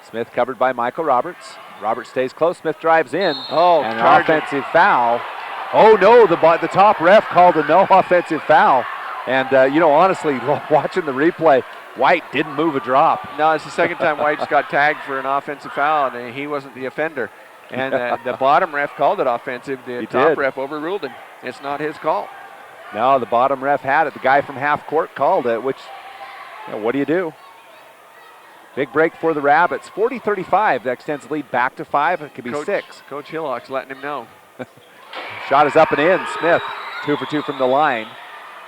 E: Smith covered by Michael Roberts. Roberts stays close. Smith drives in. And an offensive foul. Oh no, the top ref called a no offensive foul. And honestly, watching the replay, White didn't move a drop.
F: No, it's the second time White's got tagged for an offensive foul, and he wasn't the offender. And the bottom ref called it offensive. The top ref overruled him. It's not his call.
E: No, the bottom ref had it. The guy from half court called it, which, what do you do? Big break for the Rabbits. 40-35. That extends the lead back to 5. It could be 6.
F: Coach Hillock's letting him know.
E: Shot is up and in. Smith, 2 for 2 from the line.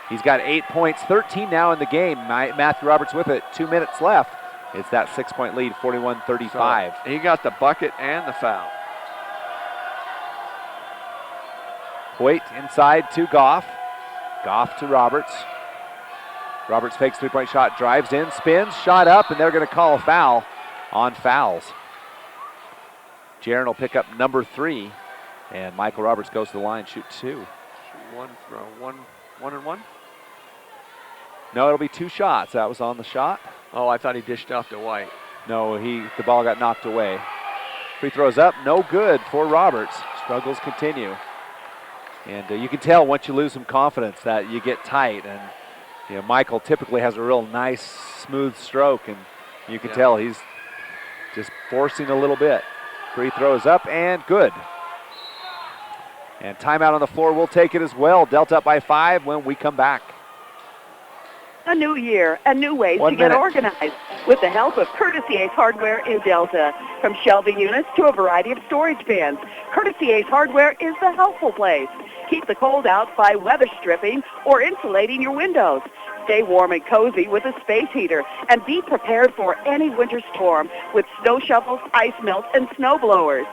E: He's got 8 points, 13 now in the game. Matthew Roberts with it. 2 minutes left. It's that 6-point lead, 41-35.
F: So he got the bucket and the foul.
E: Hoyt inside to Goff. Goff to Roberts. Roberts fakes 3-point shot, drives in, spins, shot up, and they're going to call a foul on fouls. Jaron will pick up number 3, and Michael Roberts goes to the line, shoot 2.
F: One throw, one and one?
E: No, it'll be 2 shots. That was on the shot.
F: Oh, I thought he dished off to White.
E: No, the ball got knocked away. Free throws up, no good for Roberts. Struggles continue. And you can tell once you lose some confidence that you get tight. And Michael typically has a real nice, smooth stroke, and you can tell he's just forcing a little bit. Free throws up and good. And timeout on the floor, we'll take it as well. Delta up by 5 when we come back.
L: A new year and new ways to get organized with the help of Courtesy Ace Hardware in Delta. From shelving units to a variety of storage bins, Courtesy Ace Hardware is the helpful place. Keep the cold out by weather stripping or insulating your windows. Stay warm and cozy with a space heater and be prepared for any winter storm with snow shovels, ice melt, and snow blowers.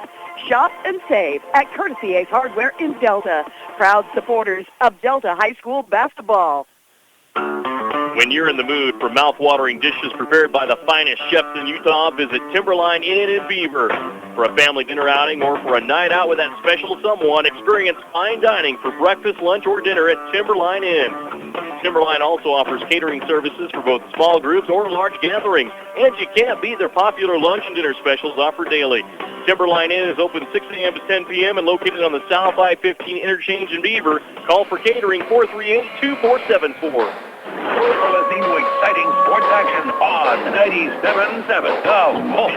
L: Shop and save at Courtesy Ace Hardware in Delta. Proud supporters of Delta High School basketball.
O: When you're in the mood for mouth-watering dishes prepared by the finest chefs in Utah, visit Timberline Inn in Beaver. For a family dinner outing or for a night out with that special someone, experience fine dining for breakfast, lunch, or dinner at Timberline Inn. Timberline also offers catering services for both small groups or large gatherings, and you can't beat their popular lunch and dinner specials offered daily. Timberline Inn is open 6 a.m. to 10 p.m. and located on the South I-15 interchange in Beaver. Call for catering 438-2474.
D: You're listening to exciting sports action on 97.7 The Volt.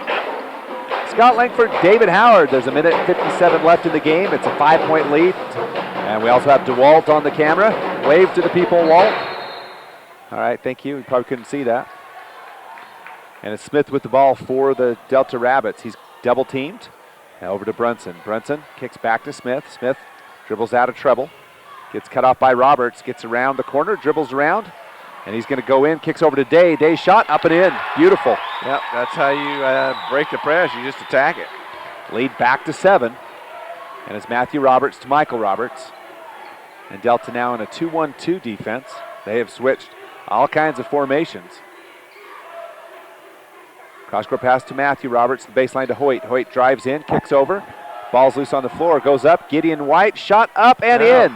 E: Scott Langford, David Howard. There's 1:57 left in the game. It's a 5-point lead. And we also have DeWalt on the camera. Wave to the people, Walt. All right, thank you. You probably couldn't see that. And it's Smith with the ball for the Delta Rabbits. He's double teamed. Now over to Brunson. Brunson kicks back to Smith. Smith dribbles out of trouble. Gets cut off by Roberts. Gets around the corner, dribbles around. And he's going to go in, kicks over to Day. Day shot up and in. Beautiful.
F: Yep, that's how you break the press. You just attack it.
E: Lead back to 7. And it's Matthew Roberts to Michael Roberts. And Delta now in a 2-1-2 defense. They have switched all kinds of formations. Cross-court pass to Matthew Roberts, the baseline to Hoyt. Hoyt drives in, kicks over. Ball's loose on the floor, goes up. Gideon White, shot up and in.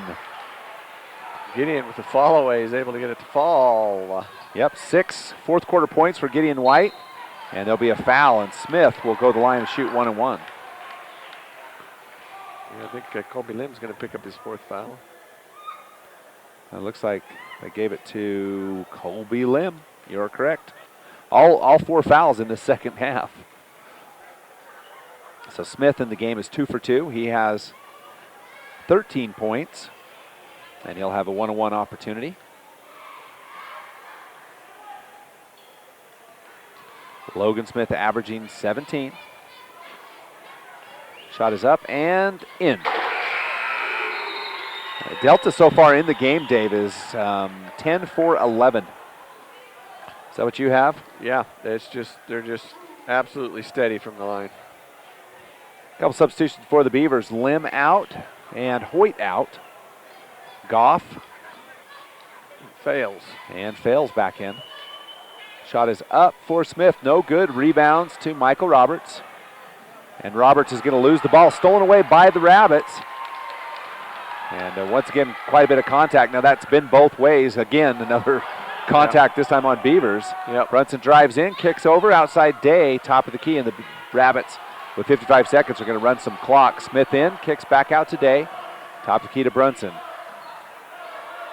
F: Gideon with the fall away is able to get it to fall.
E: Yep, 6 fourth-quarter points for Gideon White. And there'll be a foul, and Smith will go to the line and shoot 1 and 1.
F: Yeah, I think Colby Lim's going to pick up his 4th foul.
E: It looks like they gave it to Colby Lim. You're correct. All 4 fouls in the second half. So Smith in the game is 2 for 2. He has 13 points, and he'll have a 1-on-1 opportunity. Logan Smith averaging 17. Shot is up and in. Delta so far in the game, Dave, is 10 for 11. Is that what you have?
F: Yeah, they're just absolutely steady from the line.
E: Couple substitutions for the Beavers. Lim out and Hoyt out. Goff
F: fails.
E: And fails back in. Shot is up for Smith. No good. Rebounds to Michael Roberts. And Roberts is going to lose the ball. Stolen away by the Rabbits. And once again, quite a bit of contact. Now that's been both ways. Again, another contact this time on Beavers.
F: Yep.
E: Brunson drives in, kicks over, outside Day, top of the key, and the Rabbits with 55 seconds are going to run some clock. Smith in, kicks back out to Day, top of the key to Brunson.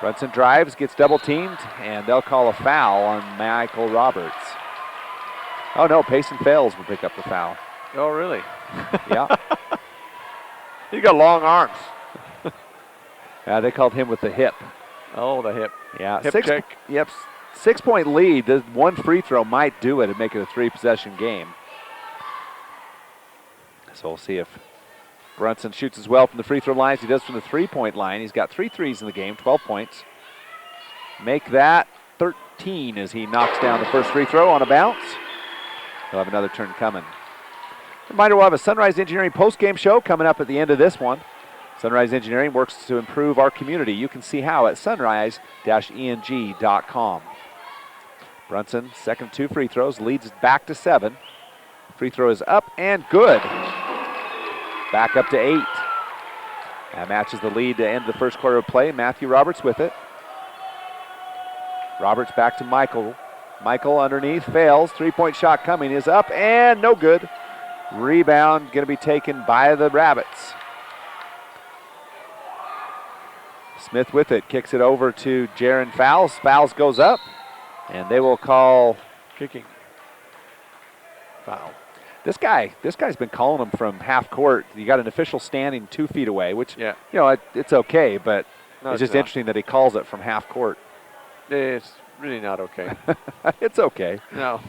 E: Brunson drives, gets double teamed, and they'll call a foul on Michael Roberts. Oh no, Payson fails will pick up the foul.
F: Oh really?
E: Yeah.
F: He got long arms.
E: They called him with the hip.
F: Oh, the hip.
E: Yeah,
F: hip check.
E: Yep, 6-point lead. The one free throw might do it and make it a 3-possession game. So we'll see if Brunson shoots as well from the free throw line as he does from the 3-point line. He's got 3 threes in the game, 12 points. Make that 13 as he knocks down the first free throw on a bounce. He'll have another turn coming. Reminder, we'll have a Sunrise Engineering post-game show coming up at the end of this one. Sunrise Engineering works to improve our community. You can see how at sunrise-eng.com. Brunson, second 2 free throws, leads back to 7. Free throw is up and good. Back up to 8. That matches the lead to end the first quarter of play. Matthew Roberts with it. Roberts back to Michael. Michael underneath, fails. 3-point shot coming, is up and no good. Rebound going to be taken by the Rabbits. Smith with it, kicks it over to Jaron Fowles. Fowles goes up, and they will call
F: kicking foul.
E: This guy's been calling them from half court. You got an official standing 2 feet away, which it's okay, but it's just interesting that he calls it from half court.
F: It's really not okay.
E: It's okay.
F: No.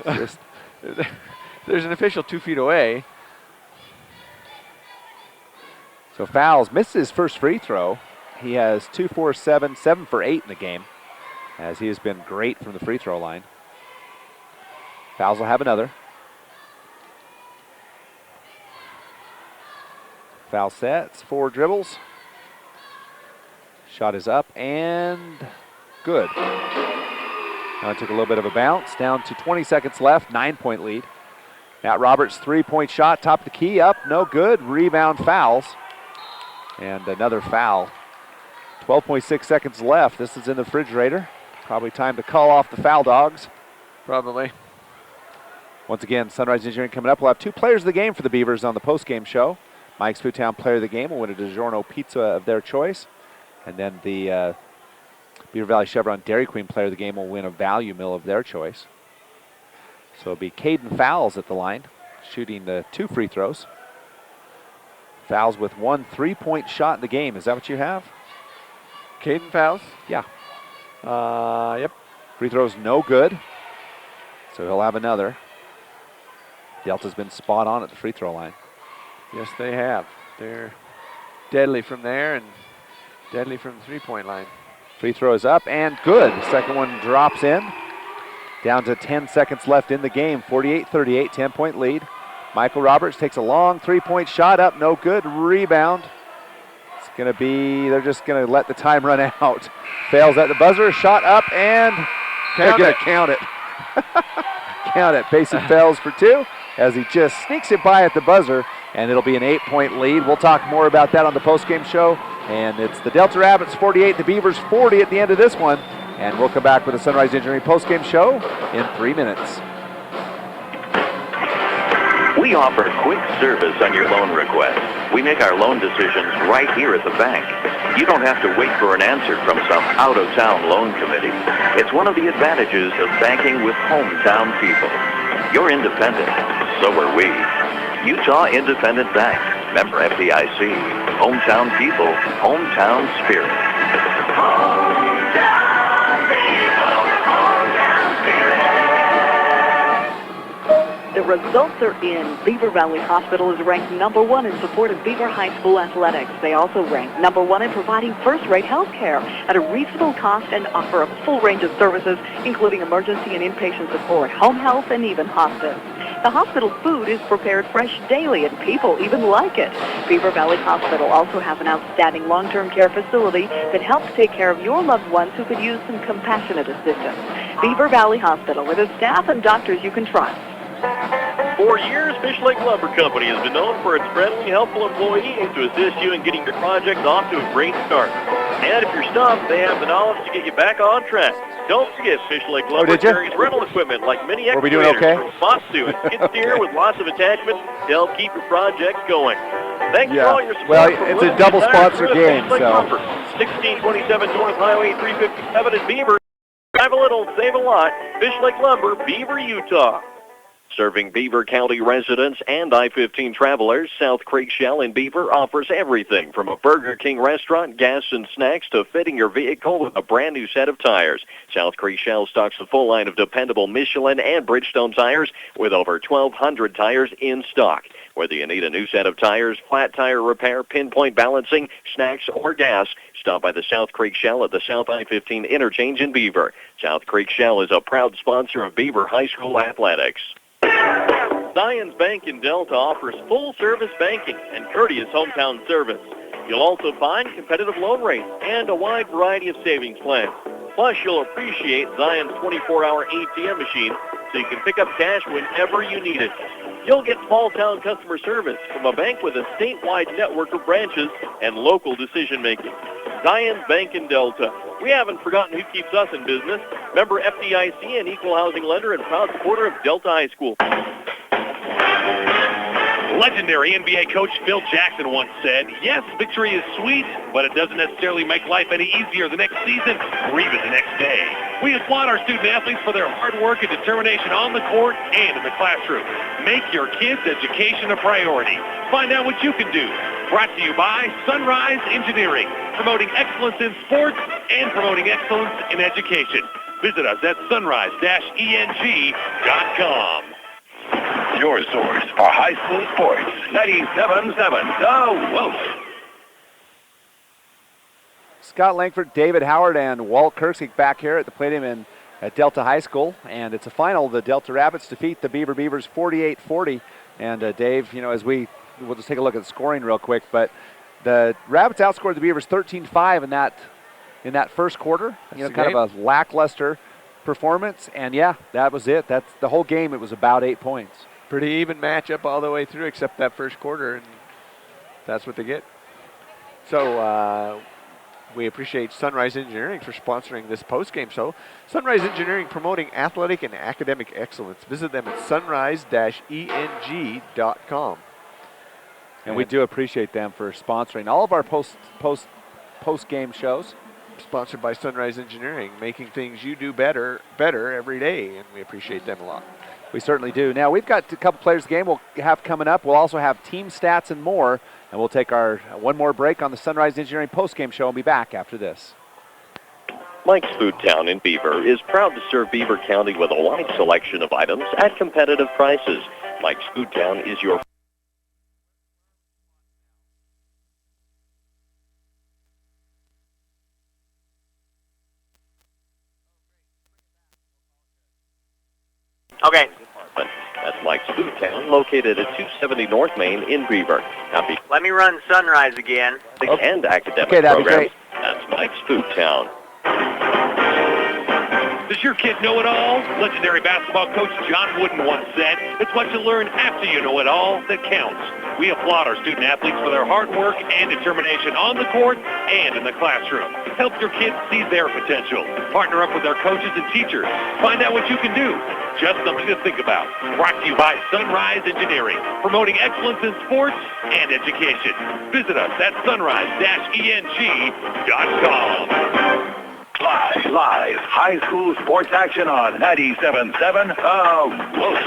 F: There's an official 2 feet away.
E: So Fowles misses his first free throw. He has 2 for 7, 7 for 8 in the game, as he has been great from the free throw line. Fowles will have another. Foul sets, 4 dribbles. Shot is up and good. Now it took a little bit of a bounce. Down to 20 seconds left, 9-point lead. Matt Roberts, 3-point shot, top of the key, up, no good. Rebound Fowles. And another foul. 12.6 seconds left. This is in the refrigerator. Probably time to call off the foul dogs.
F: Probably.
E: Once again, Sunrise Engineering coming up. We'll have 2 players of the game for the Beavers on the post-game show. Mike's Foodtown player of the game will win a DiGiorno pizza of their choice. And then the Beaver Valley Chevron Dairy Queen player of the game will win a value meal of their choice. So it'll be Caden Fowles at the line, shooting the 2 free throws. Fowles with 1 3-point shot in the game. Is that what you have?
F: Caden Fowles?
E: Yeah.
F: Yep.
E: Free throw's no good. So he'll have another. Delta's been spot on at the free throw line.
F: Yes, they have. They're deadly from there and deadly from the 3-point line.
E: Free throw is up and good. The second one drops in. Down to 10 seconds left in the game. 48-38, 10-point lead. Michael Roberts takes a long 3-point shot up, no good. Rebound. It's going to be, they're just going to let the time run out. Fails at the buzzer, shot up, and they're going to count it. Count it. Payson fails for 2 as he just sneaks it by at the buzzer, and it'll be an 8-point lead. We'll talk more about that on the postgame show. And it's the Delta Rabbits 48, the Beavers 40 at the end of this one. And we'll come back with the Sunrise Engineering postgame show in 3 minutes.
M: We offer quick service on your loan request. We make our loan decisions right here at the bank. You don't have to wait for an answer from some out-of-town loan committee. It's one of the advantages of banking with hometown people. You're independent. So are we. Utah Independent Bank. Member FDIC. Hometown people. Hometown spirit.
P: The
C: results are in. Beaver Valley Hospital is ranked number 1 in support of Beaver High School athletics. They also rank number 1 in providing first-rate health care at a reasonable cost and offer a full range of services, including emergency and inpatient support, home health, and even hospice. The hospital food is prepared fresh daily, and people even like it. Beaver Valley Hospital also has an outstanding long-term care facility that helps take care of your loved ones who could use some compassionate assistance. Beaver Valley Hospital, with a staff and doctors you can trust.
O: For years, Fish Lake Lumber Company has been known for its friendly, helpful employees to assist you in getting your projects off to a great start. And if you're stumped, they have the knowledge to get you back on track. Don't forget, Fish Lake Lumber carries rental equipment like mini excavators, from spots to and skid steer with lots of attachments to help keep your projects going. Thanks for all your support.
E: Well, it's a double sponsor game, so.
O: 1627 North Highway 357 in Beaver. Drive a little, save a lot. Fish Lake Lumber, Beaver, Utah.
A: Serving Beaver County residents and I-15 travelers, South Creek Shell in Beaver offers everything from a Burger King restaurant, gas and snacks, to fitting your vehicle with a brand new set of tires. South Creek Shell stocks a full line of dependable Michelin and Bridgestone tires with over 1,200 tires in stock. Whether you need a new set of tires, flat tire repair, pinpoint balancing, snacks, or gas, stop by the South Creek Shell at the South I-15 interchange in Beaver. South Creek Shell is a proud sponsor of Beaver High School athletics.
O: Zions Bank in Delta offers full-service banking and courteous hometown service. You'll also find competitive loan rates and a wide variety of savings plans. Plus, you'll appreciate Zion's 24-hour ATM machine so you can pick up cash whenever you need it. You'll get small-town customer service from a bank with a statewide network of branches and local decision-making. Zions Bank in Delta. We haven't forgotten who keeps us in business. Member FDIC, an equal housing lender and proud supporter of Delta High School.
P: Legendary NBA coach Phil Jackson once said, yes, victory is sweet, but it doesn't necessarily make life any easier the next season or even the next day. We applaud our student athletes for their hard work and determination on the court and in the classroom. Make your kids' education a priority. Find out what you can do. Brought to you by Sunrise Engineering, promoting excellence in sports and promoting excellence in education. Visit us at sunrise-eng.com.
D: Your source for high school sports, 97.7 The Wolf.
E: Scott Langford, David Howard, and Walt Kirksick back here at the Palladium at Delta High School. And it's a final. The Delta Rabbits defeat the Beaver Beavers 48-40. And Dave, you know, as we'll just take a look at the scoring real quick, but the Rabbits outscored the Beavers 13-5 in that first quarter. You know, kind of a lackluster performance, and yeah, that was it. That's the whole game. It was about 8 points.
F: Pretty even matchup all the way through, except that first quarter, and that's what they get. So we appreciate Sunrise Engineering for sponsoring this post-game show. Sunrise Engineering, promoting athletic and academic excellence. Visit them at sunrise-eng.com.
E: And we do appreciate them for sponsoring all of our post-game shows.
F: Sponsored by Sunrise Engineering, making things you do better every day, and we appreciate them a lot.
E: We certainly do. Now, we've got a couple players game we'll have coming up. We'll also have team stats and more, and we'll take our one more break on the Sunrise Engineering postgame show and be back after this.
A: Mike's Food Town in Beaver is proud to serve Beaver County with a wide selection of items at competitive prices. Mike's Food Town is your
Q: Okay.
A: That's Mike's Food Town, located at 270 North Main in Beaver. Now,
Q: let me run Sunrise again.
A: And academic
E: that'd
A: programs.
E: be great.
A: That's Mike's Food Town.
P: Does your kid know it all? Legendary basketball coach John Wooden once said, it's what you learn after you know it all that counts. We applaud our student athletes for their hard work and determination on the court and in the classroom. Help your kids see their potential. Partner up with their coaches and teachers. Find out what you can do. Just something to think about. Brought to you by Sunrise Engineering, promoting excellence in sports and education. Visit us at sunrise-eng.com.
D: Live high school sports action on 97.7 The Wolf.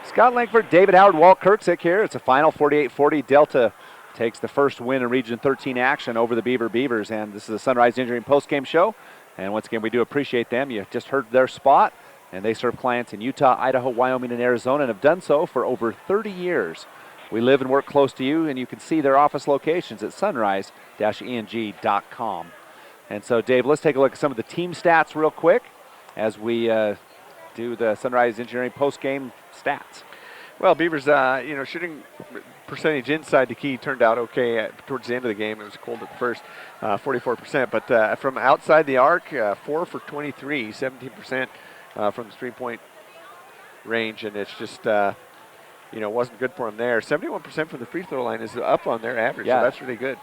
E: Scott Langford, David Howard, Walt Kirksick here. It's a final 48-40. Delta takes the first win in Region 13 action over the Beaver Beavers, and this is the Sunrise Engineering postgame show. And once again, we do appreciate them. You just heard their spot. and they serve clients in Utah, Idaho, Wyoming, and Arizona, and have done so for over 30 years. We live and work close to you, and you can see their office locations at sunrise-eng.com. And so, Dave, let's take a look at some of the team stats real quick as we do the Sunrise Engineering post-game stats.
F: Well, Beavers, shooting percentage inside the key turned out okay towards the end of the game. It was cold at the first, 44%. But from outside the arc, 4 for 23, 17% from the three-point range. And it's just, wasn't good for them there. 71% from the free throw line is up on their average, so that's really good.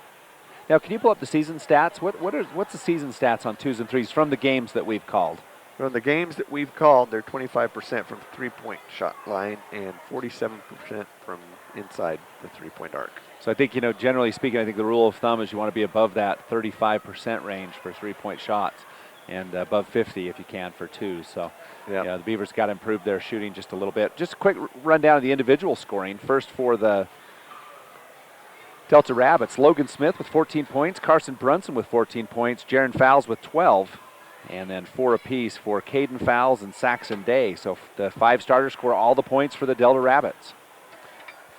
E: Now, can you pull up the season stats? What's the season stats on 2s and 3s from the games that we've called?
F: From the games that we've called, they're 25% from the three-point shot line and 47% from inside the three-point arc.
E: So I think, generally speaking, I think the rule of thumb is you want to be above that 35% range for three-point shots and above 50 if you can for twos. So the Beavers got to improve their shooting just a little bit. Just a quick rundown of the individual scoring. First for the Delta Rabbits, Logan Smith with 14 points, Carson Brunson with 14 points, Jaron Fowles with 12, and then 4 apiece for Caden Fowles and Saxon Day. So the 5 starters score all the points for the Delta Rabbits.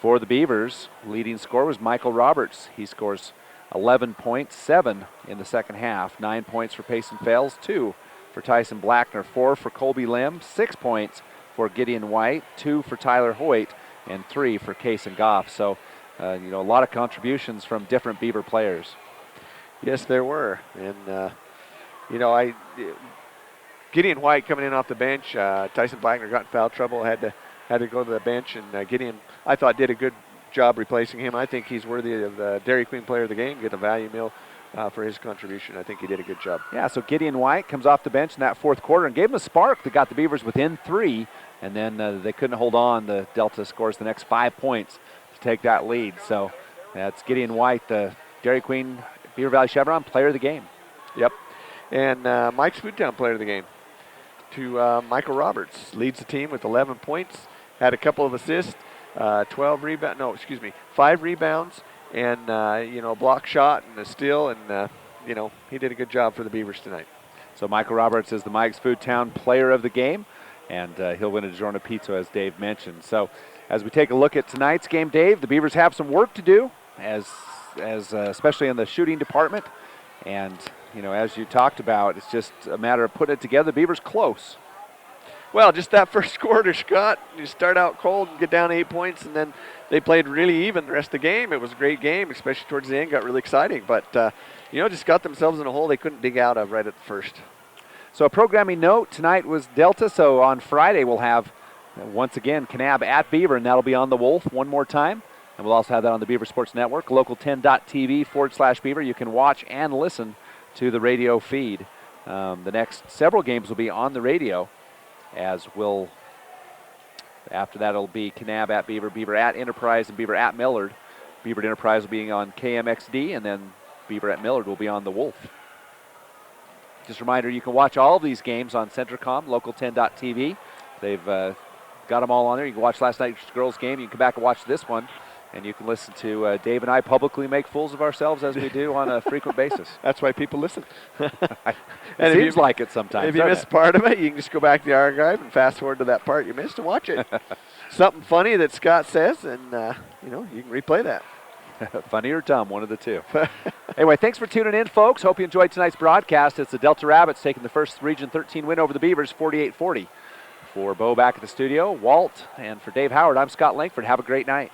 E: For the Beavers, leading scorer was Michael Roberts. He scores 11 points, 7 in the second half, 9 points for Payson Fales, 2 for Tyson Blackner, 4 for Colby Lim, 6 points for Gideon White, 2 for Tyler Hoyt, and 3 for Kason Goff. So a lot of contributions from different Beaver players.
F: Yes, there were. And, Gideon White coming in off the bench. Tyson Blackner got in foul trouble, had to go to the bench. And Gideon, I thought, did a good job replacing him. I think he's worthy of the Dairy Queen Player of the Game, get a value meal for his contribution. I think he did a good job.
E: Yeah, so Gideon White comes off the bench in that fourth quarter and gave him a spark that got the Beavers within 3. And then they couldn't hold on. The Delta scores the next 5 points to take that lead. So that's Gideon White, the Dairy Queen Beaver Valley Chevron Player of the Game.
F: Yep. And Mike's Foodtown Player of the Game to Michael Roberts. Leads the team with 11 points, had a couple of assists, 5 rebounds, and, a block shot and a steal. And, he did a good job for the Beavers tonight.
E: So Michael Roberts is the Mike's Foodtown Player of the Game, and he'll win a DiGiorno pizza, as Dave mentioned. So as we take a look at tonight's game, Dave, the Beavers have some work to do, especially in the shooting department. And, as you talked about, it's just a matter of putting it together. The Beavers close.
F: Well, just that first quarter, Scott, you start out cold and get down 8 points, and then they played really even the rest of the game. It was a great game, especially towards the end, got really exciting. But, just got themselves in a hole they couldn't dig out of right at the first.
E: So a programming note, tonight was Delta, so on Friday we'll have, once again, Kanab at Beaver, and that'll be on the Wolf one more time. And we'll also have that on the Beaver Sports Network, local10.tv/Beaver. You can watch and listen to the radio feed. The next several games will be on the radio, after that it'll be Kanab at Beaver, Beaver at Enterprise, and Beaver at Millard. Beaver at Enterprise will be on KMXD, and then Beaver at Millard will be on the Wolf. Just a reminder, you can watch all of these games on Centricom, local10.tv. They've got them all on there. You can watch last night's girls' game. You can come back and watch this one. And you can listen to Dave and I publicly make fools of ourselves as we do on a frequent basis.
F: That's why people listen.
E: It seems like it sometimes.
F: If you missed part of it, you can just go back to the archive and fast forward to that part you missed and watch it. Something funny that Scott says, and you can replay that.
E: Funny or dumb, one of the two. Anyway, thanks for tuning in, folks. Hope you enjoyed tonight's broadcast. It's the Delta Rabbits taking the first Region 13 win over the Beavers, 48-40. For Bo back at the studio, Walt, and for Dave Howard, I'm Scott Langford. Have a great night.